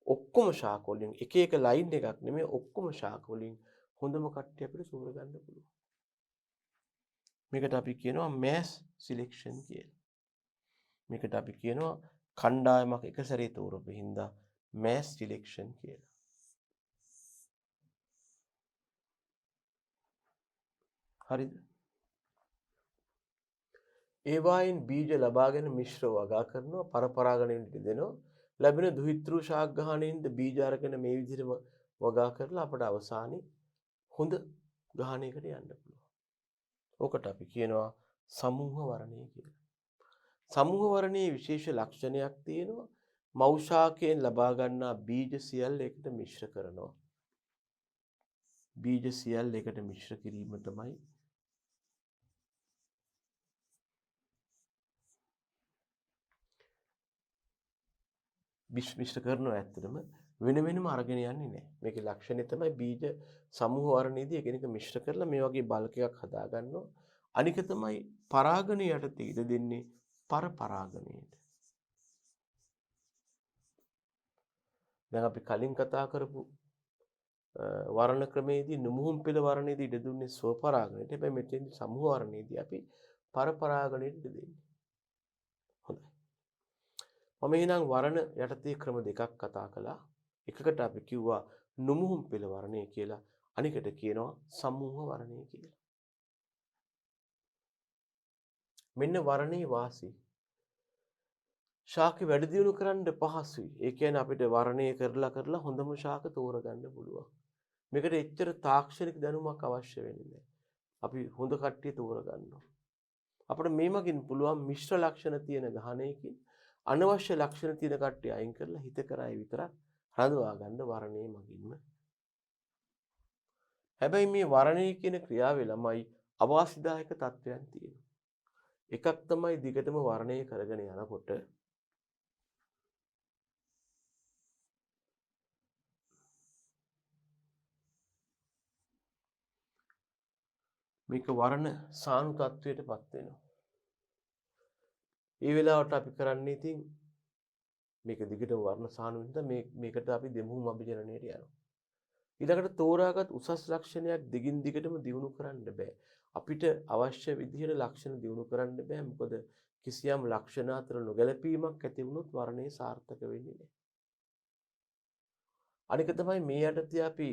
ඔක්කොම ශාක වලින් එක එක ලයින් එකක් නෙමෙයි ඔක්කොම ශාක වලින් හොඳම කට්ටිය අපිට තෝරගන්න පුළුවන්. මේකට අපි කියනවා mass selection කියලා. මේකට අපි කියනවා කණ්ඩායමක් එක සැරේ තෝරපු හින්දා mass selection කියලා. හරිද? ඒ වයින් බීජ ලබාගෙන මිශ්‍ර වගා කරනවා පරපරාගණයට දෙනවා. ලැබෙන දුහිතෘ ශාක ගහණයෙන්ද බීජ අරගෙන මේ විදිහට වගා කරලා අපට අවසානයේ හොඳ ගහණයකට යන්න පුළුවන්. ඕකට අපි කියනවා සමූහ වර්ණය කියලා. සමූහ වර්ණයේ විශේෂ ලක්ෂණයක් තියෙනවා. මව් ශාකයෙන් ලබා ගන්නා බීජ සියල්ල එකට මිශ්‍ර කරනවා. බීජ සියල්ල එකට මිශ්‍ර කිරීම තමයි මිශ්‍ර කරනවා. ඇත්තටම වෙන වෙනම අරගෙන යන්නේ නැහැ. මේකේ ලක්ෂණය තමයි බීජ සමූහ වර්ණයේදී එකිනෙක මිශ්‍ර කරලා මේ වගේ බල්ක් එකක් හදා ගන්නවා. අනික තමයි පරාගණය යටතේ ඉඩ දෙන්නේ පරපරාගණයට. දැන් අපි කලින් කතා කරපු වර්ණ ක්‍රමයේදී නුමුහුම් පෙළ වර්ණයේදී ඉඩ දුන්නේ ස්වපරාගණයට. හැබැයි මෙතෙන්දී සමූහ වර්ණයේදී අපි පරපරාගණයට ඉඩ දෙන්නේ. හොඳයි. මම එහෙනම් වර්ණ යටතේ ක්‍රම දෙකක් කතා කළා. එකකට අපි කිව්වා නුමුහුම් පෙළ වර්ණය කියලා. අනිකට කියනවා සමූහ වර්ණය කියලා. මෙන්න වර්ණේ වාසි. ශාක වැඩි දියුණු කරන්න පහසුයි. ඒ කියන්නේ අපිට වර්ණය කරලා හොඳම ශාක තෝරගන්න පුළුවන්. මේකට එච්චර තාක්ෂණික දැනුමක් අවශ්‍ය වෙන්නේ නැහැ. අපි හොඳ කට්ටිය තෝරගන්නවා. අපිට මේ මගින් පුළුවන් මිශ්‍ර ලක්ෂණ තියෙන ගහණයකින් අනවශ්‍ය ලක්ෂණ තියෙන කට්ටිය අයින් කරලා හිත කරයි විතරක් හඳුනා ගන්න වර්ණයේ මගින්ම. හැබැයි මේ වර්ණය කියන ක්‍රියාවේ ළමයි අවාසිදායක තත්වයන් තියෙනවා. එකක් තමයි දිගටම වර්ණය කරගෙන යනකොට මේක වර්ණ සානු තත්වයටපත් වෙනවා. ඒ වෙලාවට අපි කරන්නේ ඉතින් මේක දිගට වර්ණ සානු වෙනද මේකට අපි දෙමුහුම් අභිජනනයට යනවා. ඊළඟට තෝරාගත් උසස් ලක්ෂණයක් දිගින් දිගටම දියුණු කරන්න බෑ. අපිට අවශ්‍ය විදිහට ලක්ෂණ දියුණු කරන්න බෑ. මොකද කිසියම් ලක්ෂණ අතර නොගැලපීමක් ඇති වුණොත් වර්ණය සාර්ථක වෙන්නේ නැහැ. අනික තමයි මේ යටතේ අපි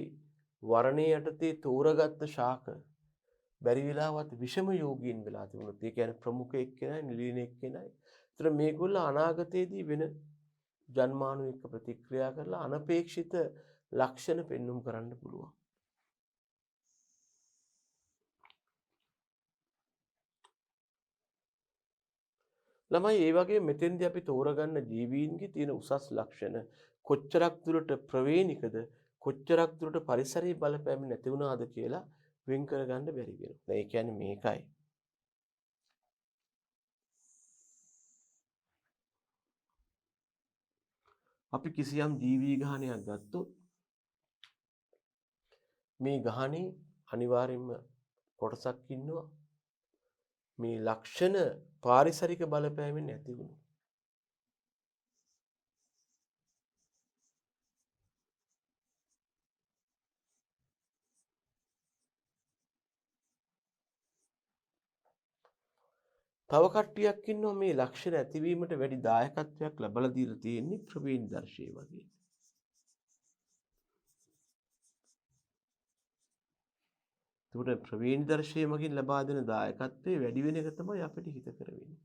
වර්ණයේ යටතේ තෝරාගත්ත ශාක බැරි වෙලාවත් විෂම යෝගීන් වෙලා තිබුණොත් ඒ කියන්නේ ප්‍රමුඛ එක්කෙනයි නිලීන එක්කෙනයි. ඒතර මේගොල්ල අනාගතයේදී වෙන ජන්මානු එක්ක ප්‍රතික්‍රියා කරලා අනපේක්ෂිත ලක්ෂණ පෙන්눔 කරන්න පුළුවන්. ළමයි ඒ වගේ මෙතෙන්දී අපි තෝරගන්න ජීවීන්ගේ තියෙන උසස් ලක්ෂණ කොච්චරක් දුරට ප්‍රවේණිකද කොච්චරක් දුරට පරිසරයේ බලපෑම නැති වුණාද කියලා වෙන් කරගන්න බැරි වෙනවා. දැන් ඒ කියන්නේ මේකයි. අපි කිසියම් ජීවී ගහණයක් ගත්තොත් මේ ගහණේ අනිවාර්යයෙන්ම කොටසක් ඉන්නවා මේ ලක්ෂණ පාරිසරික බලපෑමෙන් නැති වුණු. තව කට්ටියක් ඉන්නවා මේ ලක්ෂණ ඇතිවීමට වැඩි දායකත්වයක් ලැබලා දීලා තියෙන්නේ ප්‍රවේණිදර්ශය වගේ. ඒකට ප්‍රවේණිදර්ශය මගින් ලබා දෙන දායකත්වයේ වැඩි වෙන එක තමයි අපිට හිතකර වෙන්නේ.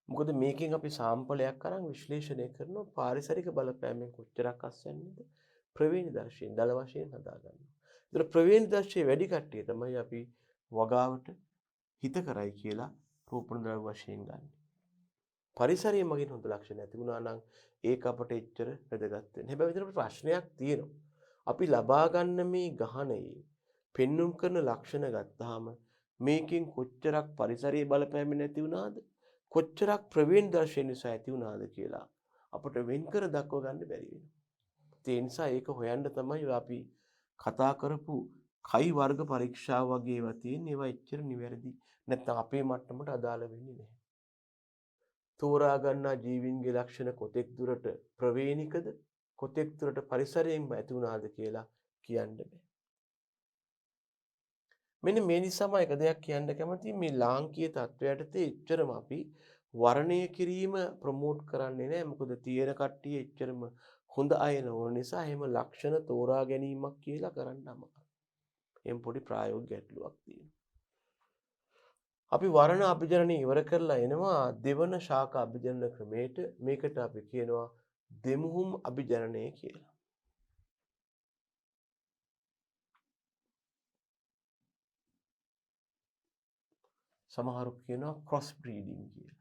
මොකද මේකෙන් අපි සාම්පලයක් අරන් විශ්ලේෂණය කරනවා පාරිසරික බලපෑමෙන් කොච්චරක් අස්වැන්නේද ප්‍රවේණිදර්ශයෙන් දල වශයෙන් හදා ගන්නවා. ඒතර ප්‍රවේණිදර්ශයේ වැඩි කට්ටිය තමයි අපි වගාවට හිත කරයි කියලා රෝපණ ද්‍රව්‍ය වශයෙන් ගන්න. පරිසරය මගින් හොඳ ලක්ෂණ ඇති වුණා නම් ඒක අපට එච්චර වැදගත් වෙන්නේ. හැබැයි විතර ප්‍රශ්නයක් තියෙනවා. අපි ලබා ගන්න මේ ගහණයේ පෙන්눔 කරන ලක්ෂණ ගත්තාම මේකෙන් කොච්චරක් පරිසරයේ බලපෑම නැති වුණාද? කොච්චරක් ප්‍රවේණිදර්ශය නිසා ඇති වුණාද කියලා අපට වෙන් කර දක්ව ගන්න බැරි වෙනවා. ඒ නිසා ඒක හොයන්න තමයි අපි කතා කරපු කයි වර්ග පරීක්ෂා වගේ ඒවා තියෙන ඒවා එච්චර නිවැරදි නැත්නම් අපේ මට්ටමට අදාළ වෙන්නේ නැහැ. තෝරා ගන්නා ජීවීන්ගේ ලක්ෂණ කොතෙක් දුරට ප්‍රවේණිකද කොතෙක් දුරට පරිසරයෙන් ඇති වුණාද කියලා කියන්න බෑ. මෙන්න මේ නිසාම එක දෙයක් කියන්න කැමතියි මේ ලාංකීය තත්වයට එච්චරම අපි වර්ණය කිරීම ප්‍රොමෝට් කරන්නේ නැහැ. මොකද තියෙන කට්ටිය එච්චරම හොඳ අය නොවන නිසා එහෙම ලක්ෂණ තෝරා ගැනීමක් කියලා කරන්න අමාරුයි. එම් පොඩි ප්‍රායෝගික ගැටලුවක් තියෙනවා. අපි වර්ණ අභිජනනය ඉවර කරලා එනවා දෙවන ශාක අභිජනන ක්‍රමයට. මේකට අපි කියනවා දෙමුහුම් අභිජනනය කියලා. සමහරු කියනවා ක්‍රොස් බ්‍රීඩින් කියලා.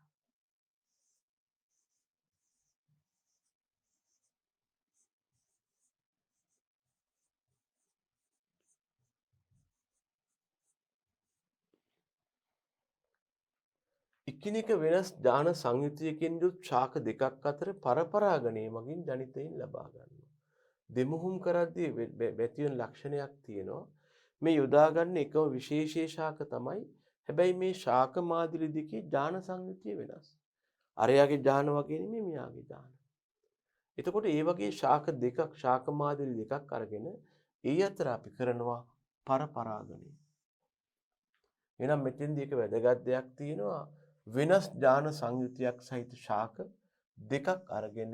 එකිනෙක වෙනස් ඥාන සංයුතියකින් යුත් ශාක දෙකක් අතර පරපරාගණය මගින් ජනිතයෙන් ලබා ගන්නවා. දෙමුහුම් කරද්දී වැති වෙන ලක්ෂණයක් තියෙනවා. මේ යොදා ගන්න එකම විශේෂී ශාක තමයි. හැබැයි මේ ශාක මාදිලි දෙකේ ඥාන සංයුතිය වෙනස්. අරයාගේ ඥාන වගේ නෙමෙයි මෙයාගේ ඥාන. එතකොට මේ වගේ ශාක දෙකක් ශාක මාදිලි දෙකක් අරගෙන ඒ අතර අපි කරනවා පරපරාගණය. එහෙනම් මෙතෙන්දී එක වැදගත් දෙයක් තියෙනවා. වෙනස් ඥාන සංයුතියක් සහිත ශාක දෙකක් අරගෙන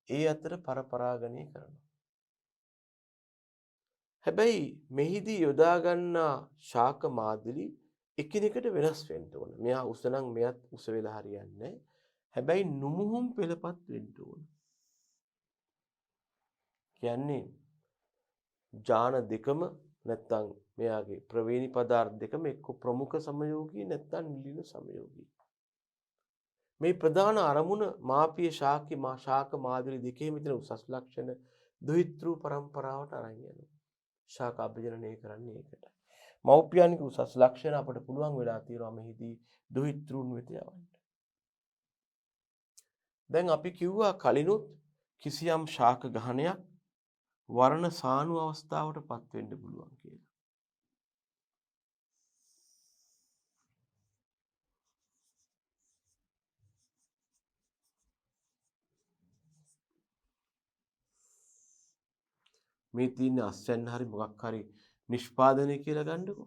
ඒ අතර පරපරාගණය කරනවා. හැබැයි මෙහිදී යොදා ගන්නා ශාක මාදිලි එකිනෙකට වෙනස් වෙන්න ඕන. මෙයා උස නම් මෙයත් උස වෙලා හරියන්නේ නැහැ. හැබැයි නුමුහුම් පෙළපත් වෙන්න ඕන. කියන්නේ ඥාන දෙකම නැත්තම් මෙයාගේ ප්‍රවේණි පදාර්ථ දෙකම එක්ක ප්‍රමුඛ සමයෝගී නැත්තම් නිලින සමයෝගී. මේ ප්‍රධාන අරමුණ මාපිය ශාක මාදිලි දෙකේම තියෙන උසස් ලක්ෂණ දුහිතෘ පරම්පරාවට අරන් යනවා. ශාක අභිජනනය කරන්නේ ඒකට. මව්පියන්ගේ උසස් ලක්ෂණ අපට පුළුවන් වෙලා තියෙනවා මෙහිදී දුහිතෘන් වෙත යවන්න. දැන් අපි කිව්වා කලිනුත් කිසියම් ශාක ගහණයක් වර්ණ සානු අවස්ථාවට පත් වෙන්න පුළුවන් කියලා. මේ තියෙන අස්වැන්න හරි මොකක් හරි නිෂ්පාදනය කියලා ගන්නකො.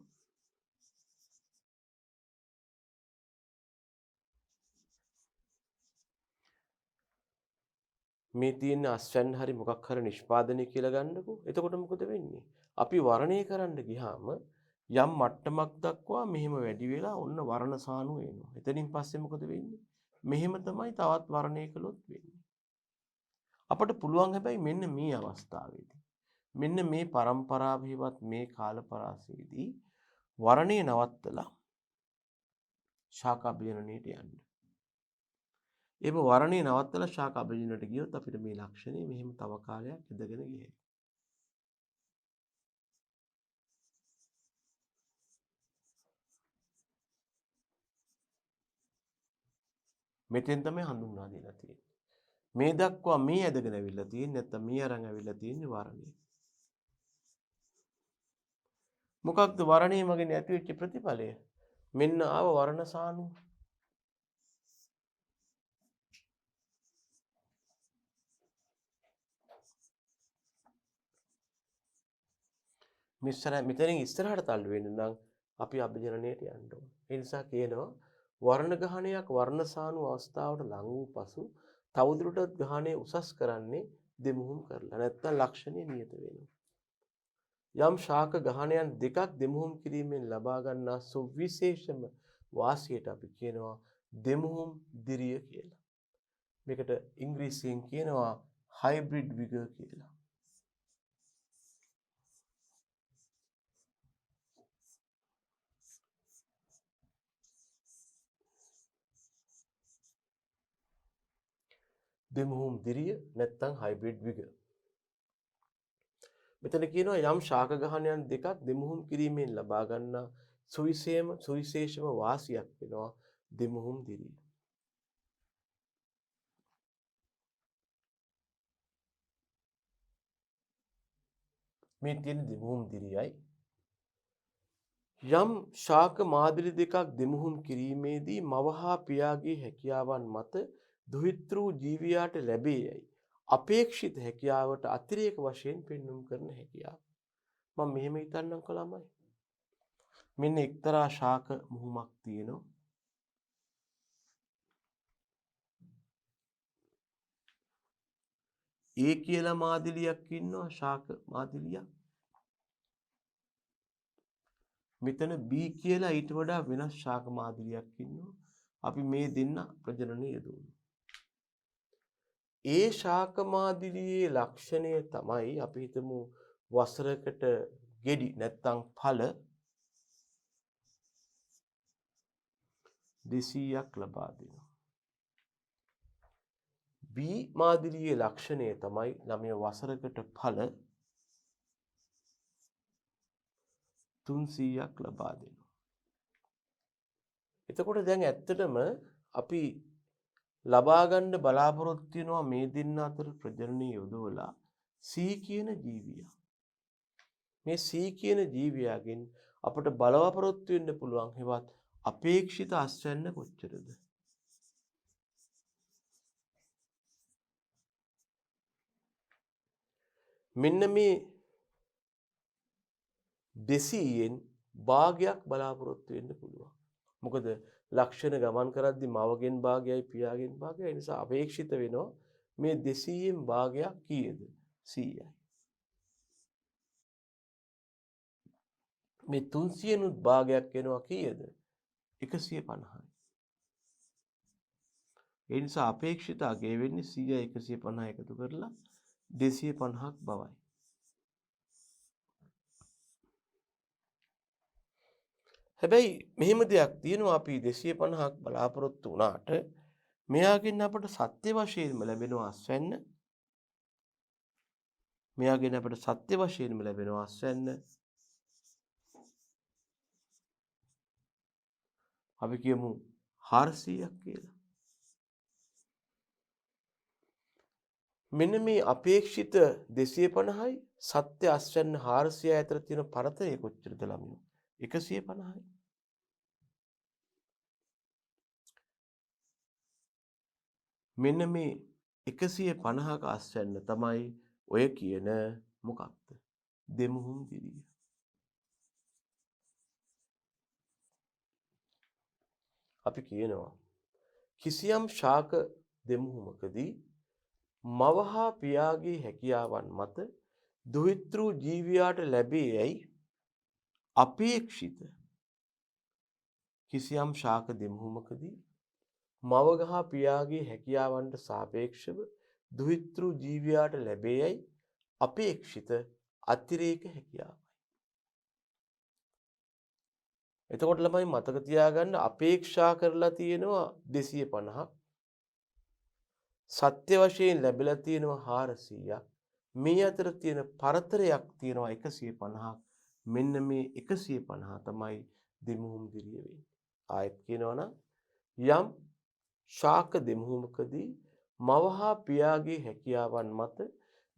මේ තියෙන අස්වැන්න හරි මොකක් හරි නිෂ්පාදනය කියලා ගන්නකො. එතකොට මොකද වෙන්නේ? අපි වර්ණය කරන්න ගියාම යම් මට්ටමක් දක්වා මෙහෙම වැඩි වෙලා ඔන්න වර්ණ සානුව එනවා. එතනින් පස්සේ මොකද වෙන්නේ? මෙහෙම තමයි තවත් වර්ණය කළොත් වෙන්නේ. අපට පුළුවන් හැබැයි මෙන්න මේ අවස්ථාවේදී මෙන්න මේ પરම්පරාවේවත් මේ කාල පරාසයේදී වර්ණේ නවත්තලා ශාක අභිජනනයට යන්න. එහෙම වර්ණේ නවත්තලා ශාක අභිජනනයට ගියොත් අපිට මේ ලක්ෂණය මෙහෙම තව කාලයක් ඉඳගෙන ගියේ. මෙතෙන් තමයි හඳුන්වා දීලා තියෙන්නේ. මේ දක්වා මේ ඇදගෙන අවිල්ලා තියෙන්නේ නැත්නම් මේ අරන් අවිල්ලා තියෙන්නේ වර්ණය. මොකක්ද වර්ණයේ මගින් ඇතිවෙච්ච ප්‍රතිඵලය? මෙන්න ආව වර්ණ සානුව. මෙතනින් ඉස්සරහට තල්ලු වෙන්න නම් අපි අභිජනනයට යන්න ඕන. ඒ නිසා කියනවා වර්ණ ගහණයක් වර්ණ සානුව අවස්ථාවට ලඟ වූ පසු තවදුරටත් ගහණය උසස් කරන්නේ දෙමුහුම් කරලා. නැත්නම් ලක්ෂණය නියත වෙනවා. යම් ශාක ගහණයන් දෙකක් දෙමුහුම් කිරීමෙන් ලබා ගන්නා සුවිශේෂම වාසියට අපි කියනවා දෙමුහුම් දිරිය කියලා. මේකට ඉංග්‍රීසියෙන් කියනවා හයිබ්‍රිඩ් විගර් කියලා. දෙමුහුම් දිරිය නැත්නම් හයිබ්‍රිඩ් විගර්. මෙතන කියනවා යම් ශාක ගහණයන් දෙකක් දෙමුහුම් කිරීමෙන් ලබා ගන්නා සුවිශේෂම වාසියක් වෙනවා දෙමුහුම් දිරිය. මේ තියෙන දෙමුහුම් දිරියයි යම් ශාක මාදිලි දෙකක් දෙමුහුම් කිරීමේදී මව හා පියාගේ හැකියාවන් මත දුහිතෘ ජීවියාට ලැබේ යයි අපේක්ෂිත හැකියාවට අතිරේක වශයෙන් පෙන්වුම් කරන හැකියාව. මම මෙහෙම හිතන්නම් කළාමයි. මෙන්න එක්තරා ශාක මුහුමක් තියෙනවා. A කියලා මාදිලියක් ඉන්නවා ශාක මාදිලියක්. මෙතන B කියලා ඊට වඩා වෙනස් ශාක මාදිලියක් ඉන්නවා. අපි මේ දෙන්න ප්‍රජනනය යෙදුණා. ඒ ශාක මාදිලියේ ලක්ෂණය තමයි අපි හිතමු වසරකට ගෙඩි නැත්තම් ඵල 200ක් ලබා දෙනවා. B මාදිලියේ ලක්ෂණය තමයි ළමය වසරකට ඵල 300ක් ලබා දෙනවා. එතකොට දැන් ඇත්තටම අපි ලබා ගන්න බලාපොරොත්තු වෙනවා මේ දෙන්න අතර ප්‍රජනනය යොදවලා C කියන ජීවියා. මේ C කියන ජීවියාගෙන් අපට බලාපොරොත්තු වෙන්න පුළුවන් හෙවත් අපේක්ෂිත අස්වැන්න කොච්චරද? මෙන්න මේ 200න් භාගයක් බලාපොරොත්තු වෙන්න පුළුවන්. මොකද ලක්ෂණ ගමන් කරද්දී මවගෙන් භාගයයි පියාගෙන් භාගයයි නිසා අපේක්ෂිත වෙනවා මේ 200න් භාගයක් කීයද? 100යි. මේ 300නුත් භාගයක් වෙනවා කීයද? 150යි. ඒ නිසා අපේක්ෂිත අගය වෙන්නේ 100යි 150 එකතු කරලා 250ක් බවයි. හැබැයි මෙහෙම දෙයක් තියෙනවා අපි 250ක් බලාපොරොත්තු වුණාට මෙයාගෙන් අපට සත්‍ය වශයෙන්ම ලැබෙනවා අස්වැන්න. මෙයාගෙන් අපට සත්‍ය වශයෙන්ම ලැබෙනවා අස්වැන්න. අපි කියමු 400ක් කියලා. මෙන්න මේ අපේක්ෂිත 250යි සත්‍ය අස්වැන්න 400 අතර තියෙන පරතරය කොච්චරද ළමයෝ? 150යි. මෙන්න මේ 150ක අස්වැන්න තමයි ඔය කියන මොකක්ද? දෙමුහුම් දිරිය. අපි කියනවා කිසියම් ශාක දෙමුහුමකදී මව හා පියාගේ හැකියාවන් මත දුහිතෘ ජීවියාට ලැබේ යයි අපේක්ෂිත කිසියම් ශාක දෙමුහුමකදී මව හා පියාගේ හැකියාවන්ට සාපේක්ෂව දුහිතෘ ජීවියාට ලැබේයයි අපේක්ෂිත අතිරේක හැකියාවයි. එතකොට ළමයි මතක තියාගන්න අපේක්ෂා කරලා තියෙනවා 250ක්. සත්‍ය වශයෙන් ලැබිලා තියෙනවා 400ක්. මේ අතර තියෙන පරතරයක් තියෙනවා 150ක්. මෙන්න මේ 150 තමයි දෙමුහුම් දිරිය වෙන්නේ. ආයෙත් කියනවනම් යම් ශාක දෙමුහුමකදී මව හා පියාගේ හැකියාවන් මත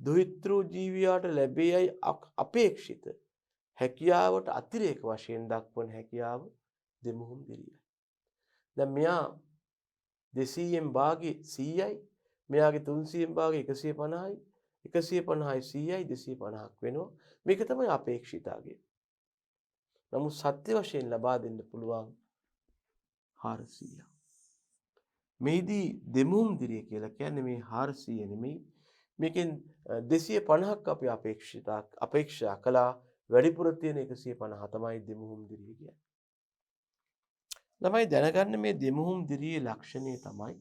දුහිතෘ ජීවියාට ලැබේයයි අපේක්ෂිත හැකියාවට අතිරේක වශයෙන් දක්වන හැකියාව දෙමුහුම් දිරියයි. දැන් මෙයා 200න් භාගේ 100යි, මෙයාගේ 300න් භාගේ 150යි, 150යි 100යි 250ක් වෙනවා. මේක තමයි අපේක්ෂිතාගේ. නමුත් සත්‍ය වශයෙන් ලබා දෙන්න පුළුවන් 400ක්. මේදී දෙමුහුම් දිරිය කියලා කියන්නේ මේ 400 නෙමෙයි. මේකෙන් 250ක් අපි අපේක්ෂා කළා. වැඩිපුර තියෙන 150 තමයි දෙමුහුම් දිරිය කියන්නේ. ළමයි දැනගන්න මේ දෙමුහුම් දිරියේ ලක්ෂණය තමයි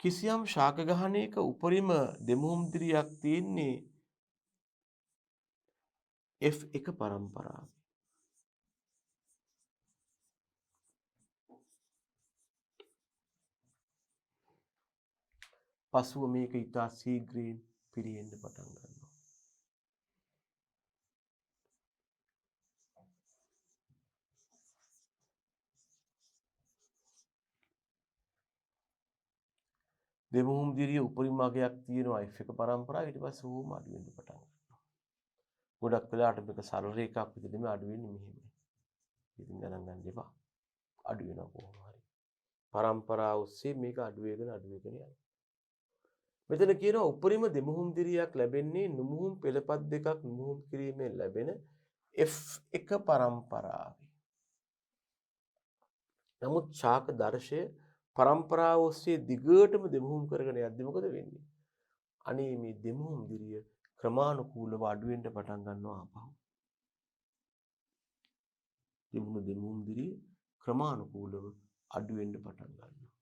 කිසියම් ශාක ගහණයක උපරිම දෙමුහුම් දිරියක් තියෙන්නේ F1 පරම්පරාවේ. පසුව මේක ඉතා ශීඝ්‍රයෙන් පිරියෙන්න පටන් ගන්නවා. දෙමුහුම් දිරිය උපරිම අගයක් තියෙනවා F1 පරම්පරාව. ඊට පස්සේ ඕම අඩු වෙන්න පටන් ගන්නවා. ගොඩක් වෙලාවට මේක සරල රේඛාවක් විදිහට නෙමෙයි අඩු වෙන්නේ මෙහෙම. ඉතින් ගණන් ගන්න එපා. අඩු වෙනවා කොහොම හරි. පරම්පරාව ඔස්සේ මේක අඩු වෙගෙන යනවා. මෙතන කියනවා උපරිම දෙමුහුම් දිරියක් ලැබෙන්නේ නුමුහුම් පෙළපත් දෙකක් නුමුහුම් කිරීමෙන් ලැබෙන F1 පරම්පරාවේ. නමුත් ශාක දර්ශය පරම්පරාව ඔස්සේ දිගටම දෙමුහුම් කරගෙන යද්දි මොකද වෙන්නේ? අනේ මේ දෙමුහුම් දිරිය ක්‍රමානුකූලව අඩු වෙන්න පටන් ගන්නවා ආපහු. දෙමුහුම් දිරිය ක්‍රමානුකූලව අඩු වෙන්න පටන් ගන්නවා.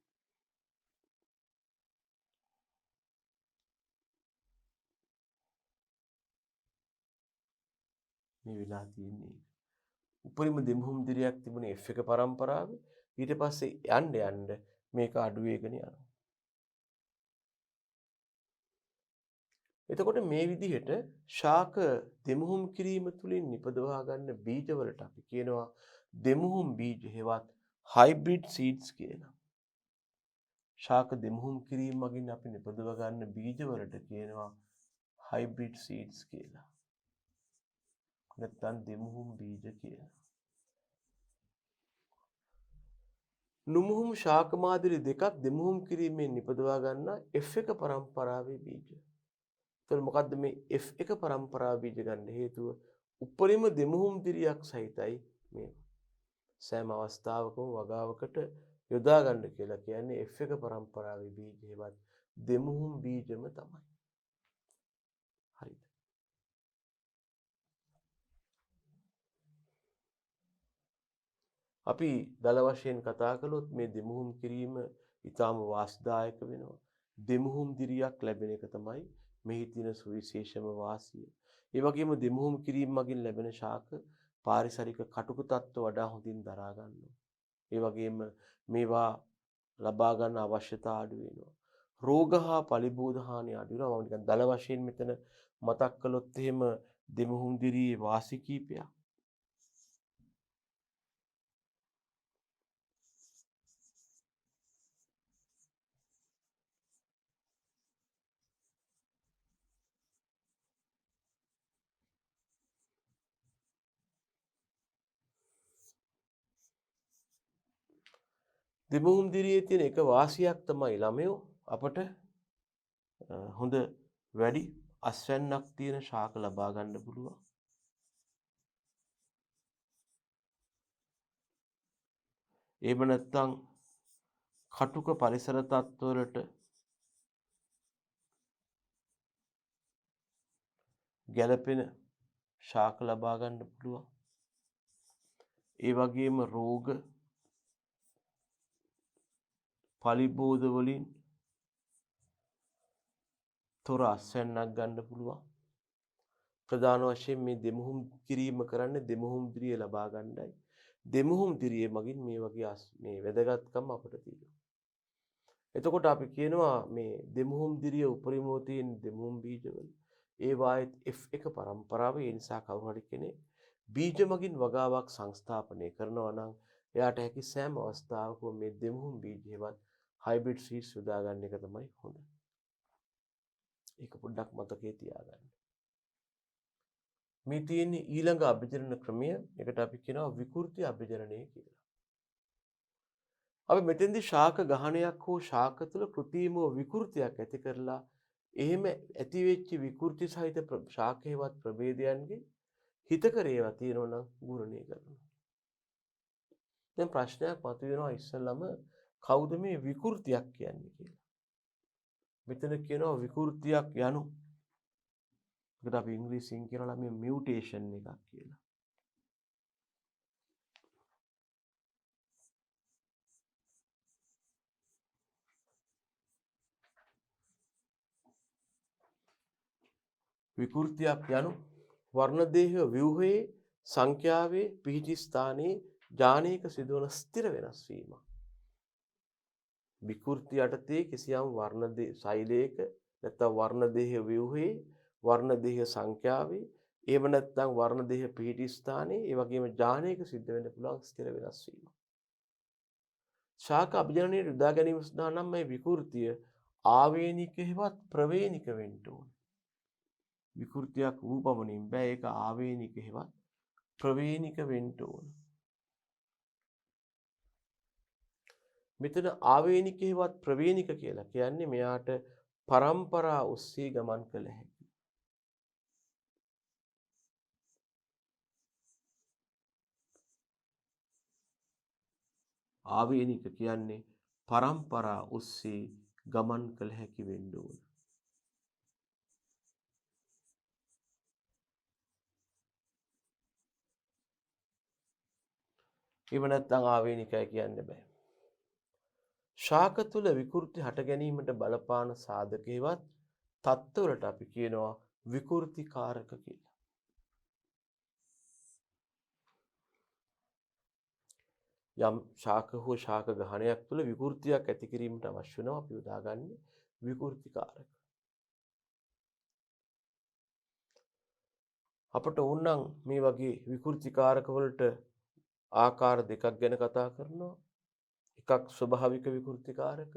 මේ වෙලා තියෙන්නේ උපරිම දෙමුහුම් දිරියක් තිබුණේ F1 පරම්පරාවේ. ඊට පස්සේ යන්න මේක අඩු වෙගෙන යනවා. එතකොට මේ විදිහට ශාක දෙමුහුම් කිරීම තුලින් නිපදවා ගන්න බීජවලට අපි කියනවා දෙමුහුම් බීජ හෙවත් හයිබ්‍රිඩ් සීඩ්ස් කියලා. ශාක දෙමුහුම් කිරීම මගින් අපි නිපදව ගන්න බීජවලට කියනවා හයිබ්‍රිඩ් සීඩ්ස් කියලා. නැත්නම් දෙමුහුම් බීජ කියලා. නුමුහුම් ශාක මාදිරි දෙකක් දෙමුහුම් කිරීමෙන් නිපදවා ගන්න F1 පරම්පරාවේ බීජ. එතකොට මොකද්ද මේ F1 පරම්පරාව බීජ ගන්න හේතුව? උපරිම දෙමුහුම් දිරියක් සහිතයි මේ. සෑම අවස්ථාවකම වගාවකට යොදා ගන්න කියලා කියන්නේ F1 පරම්පරාවේ බීජ හේවත් දෙමුහුම් බීජම තමයි. හරිද? අපි දල වශයෙන් කතා කළොත් මේ දෙමුහුම් කිරීම ඊටාම වාසිදායක වෙනවා. දෙමුහුම් දිරියක් ලැබෙන එක තමයි මෙහි තියෙන සුවිශේෂම වාසිය. ඒ වගේම දෙමුහුම් කිරීම මගින් ලැබෙන ශාක පාරිසරික කටුක තත්ත්ව වඩා හොඳින් දරා ගන්නවා. ඒ වගේම මේවා ලබා ගන්න අවශ්‍යතාව අඩු වෙනවා. රෝග හා පලිබෝධ හානි අඩු වෙනවා. මම නිකන් දල වශයෙන් මෙතන මතක් කළොත් එහෙම දෙමුහුම් දිරියේ වාසි කීපයක්. දෙමුහුම් දිරියේ තියෙන එක වාසියක් තමයි ළමයෝ අපට හොඳ වැඩි අස්වැන්නක් තියෙන ශාක ලබා ගන්න පුළුවන්. එහෙම නැත්නම් කටුක පරිසර තත්ත්වවලට ගැළපෙන ශාක ලබා ගන්න පුළුවන්. ඒ වගේම රෝග පලිබෝධ වලින් තොර අස්වැන්නක් ගන්න පුළුවන්. ප්‍රධාන වශයෙන් මේ දෙමුහුම් කිරීම කරන්නේ දෙමුහුම් දිරිය ලබා ගන්නයි. දෙමුහුම් දිරිය මගින් මේ වගේ මේ වැදගත්කම් අපට තියෙනවා. එතකොට අපි කියනවා මේ දෙමුහුම් දිරිය උපරිමව තියෙන දෙමුහුම් බීජවල ඒ වායත් F1 පරම්පරාව. ඒ නිසා කවුරු හරි කෙනෙක් බීජ මගින් වගාවක් සංස්ථාපනය කරනවා නම් එයාට හැකි සෑම අවස්ථාවකම මේ දෙමුහුම් බීජයවත් හයිබ්‍රිඩ් සීඩ්ස් යොදා ගන්න එක තමයි හොඳ. ඒක පොඩ්ඩක් මතකයේ තියාගන්න. මේ තියෙන ඊළඟ අභිජනන ක්‍රමය, ඒකට අපි කියනවා විකෘති අභිජනනය කියලා. අපි මෙතෙන්දී ශාක ගහණයක් හෝ ශාක තුළ කෘත්‍රිමව විකෘතියක් ඇති කරලා එහෙම ඇති වෙච්ච විකෘති සහිත ශාකේවත් ප්‍රභේදයන්ගේ හිතකර ඒවා තියෙනවා නම් ගුණණය කරනවා. දැන් ප්‍රශ්නයක් මතුවෙනවා ඉස්සෙල්ලම කවුද මේ විකෘතියක් කියන්නේ කියලා. මෙතන කියනවා විකෘතියක් යනු. ඒකට අපි ඉංග්‍රීසියෙන් කියනවා මේ මියුටේෂන් එකක් කියලා. විකෘතියක් යනු වර්ණදේහ ව්‍යුහයේ සංඛ්‍යාවේ පිහිටි ස්ථානයේ ජානයක සිදුවන ස්ථිර වෙනස් වීම. විකෘති යටතේ කිසියම් වර්ණදේහ ශෛලයක නැත්නම් වර්ණදේහ ව්‍යුහයේ වර්ණදේහ සංඛ්‍යාවේ එහෙම නැත්නම් වර්ණදේහ පිහිටි ස්ථානයේ ඒ වගේම ජානයක සිද්ධ වෙන්න පුළුවන් ස්ථිර වෙනස් වීම. ශාක අභිජනනයේ යොදා ගැනීම සඳහා නම් මේ විකෘතිය ආවේනික හෙවත් ප්‍රවේනික වෙන්න ඕන. විකෘතියක් වූ පමණින් බෑ, ඒක ආවේනික හෙවත් ප්‍රවේනික වෙන්න ඕන. මෙතන ආවේනික හෙවත් ප්‍රවේනික කියලා කියන්නේ මෙයාට පරම්පරා ඔස්සේ ගමන් කළ හැකි. ආවේනික කියන්නේ පරම්පරා ඔස්සේ ගමන් කළ හැකි වෙන්න ඕන. එහෙම නැත්නම් ආවේනිකයි කියන්න බෑ. ශාක තුල විකෘති හට ගැනීමට බලපාන සාධකේවත් තත්ත්වවලට අපි කියනවා විකෘතිකාරක කියලා. යම් ශාක හෝ ශාක ගහණයක් තුළ විකෘතියක් ඇති කිරීමට අවශ්‍ය වෙනවා අපි උදාගන්නේ විකෘතිකාරක. අපට ඕනනම් මේ වගේ විකෘතිකාරක වලට ආකාර දෙකක් ගැන කතා කරනවා. එකක් ස්වභාවික විකෘතිකාරක,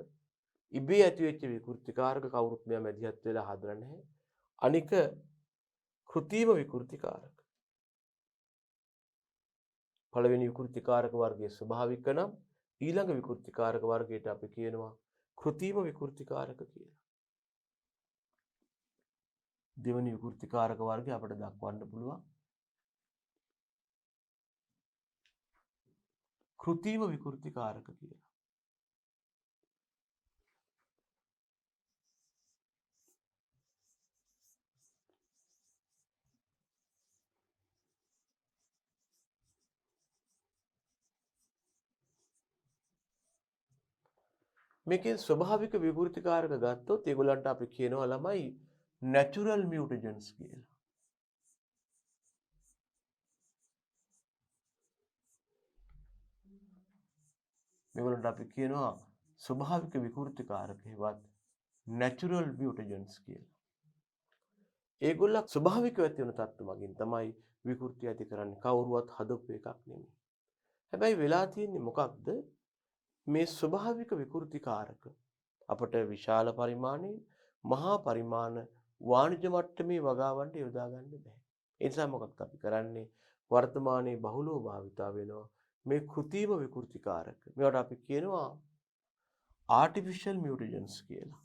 ඉබේ ඇතිවෙච්ච විකෘතිකාරක කවුරුත් මෙයා මැදිහත් වෙලා හදලා නැහැ. අනික කෘත්‍රිම විකෘතිකාරක. පළවෙනි විකෘතිකාරක වර්ගයේ ස්වභාවික නම් ඊළඟ විකෘතිකාරක වර්ගයට අපි කියනවා කෘත්‍රිම විකෘතිකාරක කියලා. දෙවෙනි විකෘතිකාරක වර්ගය අපිට දක්වන්න පුළුවන් කෘත්‍රිම විකෘතිකාරක කියලා. මේකේ ස්වභාවික විකෘතිකාරක ගත්තොත් ඒගොල්ලන්ට අපි කියනවා ළමයි natural mutagens කියලා. මේගොල්ලන්ට අපි කියනවා ස්වභාවික විකෘතිකාරක හෙවත් natural mutagens කියලා. ඒගොල්ලෝ ස්වභාවිකව ඇති වෙන තත්ත්ව මගින් තමයි විකෘති ඇති කරන්නේ, කවුරුවත් හදපු එකක් නෙමෙයි. හැබැයි වෙලා තියෙන්නේ මොකක්ද? මේ ස්වභාවික විකෘතිකාරක අපට විශාල පරිමාණයෙන් මහා පරිමාණ වාණිජ මට්ටමේ වගාවන්ට යොදා ගන්න බෑ. ඒ නිසා මොකක්ද අපි කරන්නේ? වර්තමානයේ බහුලව භාවිතා වෙනවා මේ කෘත්‍රිම විකෘතිකාරක. මේවට අපි කියනවා artificial mutagens කියලා.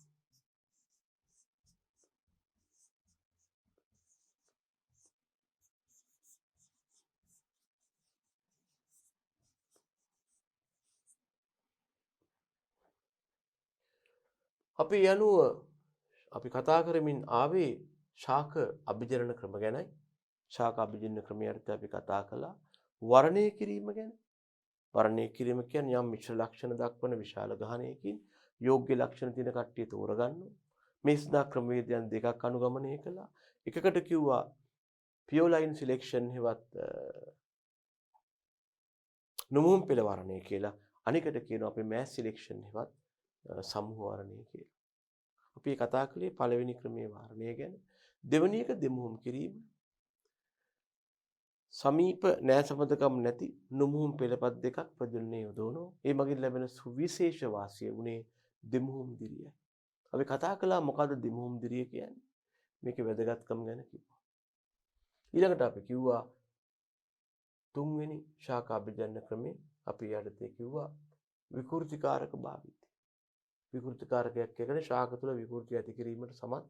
අපි යනුව අපි කතා කරමින් ආවේ ශාක අභිජනන ක්‍රම ගැනයි. ශාක අභිජනන ක්‍රමයට අපි කතා කළා වර්ණය කිරීම ගැන. වර්ණය කිරීම කියන්නේ යම් මිශ්‍ර ලක්ෂණ දක්වන විශාල ගහණයකින් යෝග්‍ය ලක්ෂණ තියෙන කට්ටිය තෝරගන්නවා. මේ සඳහා ක්‍රමවේදයන් දෙකක් අනුගමනය කළා. එකකට කිව්වා pure line selection හෙවත් නොමුම් පෙළ වර්ණය කියලා. අනිකට කියනවා අපි mass selection හෙවත් සමූහ වර්ණය කියලා. අපි කතා කළේ පළවෙනි ක්‍රමයේ වර්ණය ගැන. දෙවෙනි එක දෙමුහුම් කිරීම. සමීප නෑසමතකම් නැති නොමුහුම් පෙළපත් දෙකක් ප්‍රජනනය යොදවනවා. ඒ මගින් ලැබෙන සුවිශේෂ වාසිය උනේ දෙමුහුම් දිරියයි. අපි කතා කළා මොකද්ද දෙමුහුම් දිරිය කියන්නේ? මේකේ වැදගත්කම ගැන කිව්වා. ඊළඟට අපි කිව්වා තුන්වෙනි ශාඛා අභිජනන ක්‍රමේ අපි යටතේ කිව්වා විකෘතිකාරක භාවිතය. විකෘතිකාරකයක් කියන්නේ ශාඛ තුළ විකෘති ඇති කිරීමට සමත්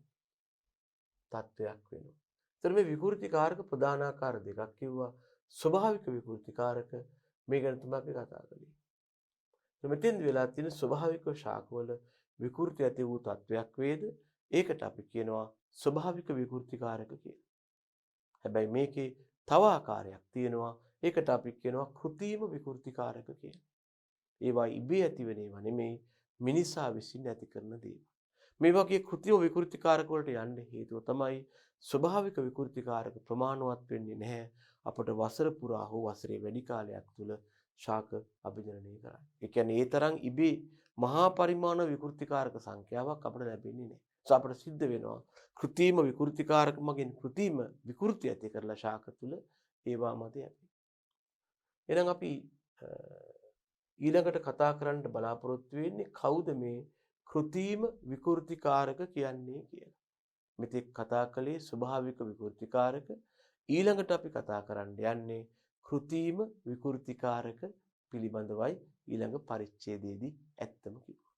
තත්වයක් වෙනවා. එතන මේ විකෘතිකාරක ප්‍රධානාකාර දෙකක් කිව්වා. ස්වභාවික විකෘතිකාරක මේ ගැන තමයි අපි කතා කළේ. මෙතෙන්ද වෙලා තියෙන ස්වභාවික ශාඛවල විකෘති ඇති වූ තත්වයක් වේද ඒකට අපි කියනවා ස්වභාවික විකෘතිකාරක කියලා. හැබැයි මේකේ තව ආකාරයක් තියෙනවා. ඒකට අපි කියනවා කෘත්‍රිම විකෘතිකාරක කියලා. ඒවා ඉබේ ඇතිවෙන ඒවා නෙමෙයි මිනිසා විසින් ඇති කරන දේවල්. මේ වගේ කෘත්‍රිම විකෘතිකාරක වලට යන්න හේතුව තමයි ස්වභාවික විකෘතිකාරක ප්‍රමාණවත් වෙන්නේ නැහැ. අපට වසර පුරා හෝ වසරේ වැඩි කාලයක් තුල ශාක අභිජනනය කරන්නේ. ඒ කියන්නේ ඒ තරම් ඉබේ මහා පරිමාණ විකෘතිකාරක සංඛ්‍යාවක් අපට ලැබෙන්නේ නැහැ. අපට සිද්ධ වෙනවා කෘත්‍රිම විකෘතිකාරක මගින් කෘත්‍රිම විකෘති ඇති කරලා ශාක තුල ඒවා මත යන්නේ. එහෙනම් අපි ඊළඟට කතා කරන්න බලාපොරොත්තු වෙන්නේ කවුද මේ කෘත්‍රිම විකෘතිකාරක කියන්නේ කියලා. මෙතෙක් කතා කළේ ස්වභාවික විකෘතිකාරක. ඊළඟට අපි කතා කරන්න යන්නේ කෘත්‍රිම විකෘතිකාරක පිළිබඳවයි ඊළඟ පරිච්ඡේදයේදී ඇත්තම කිව්වා.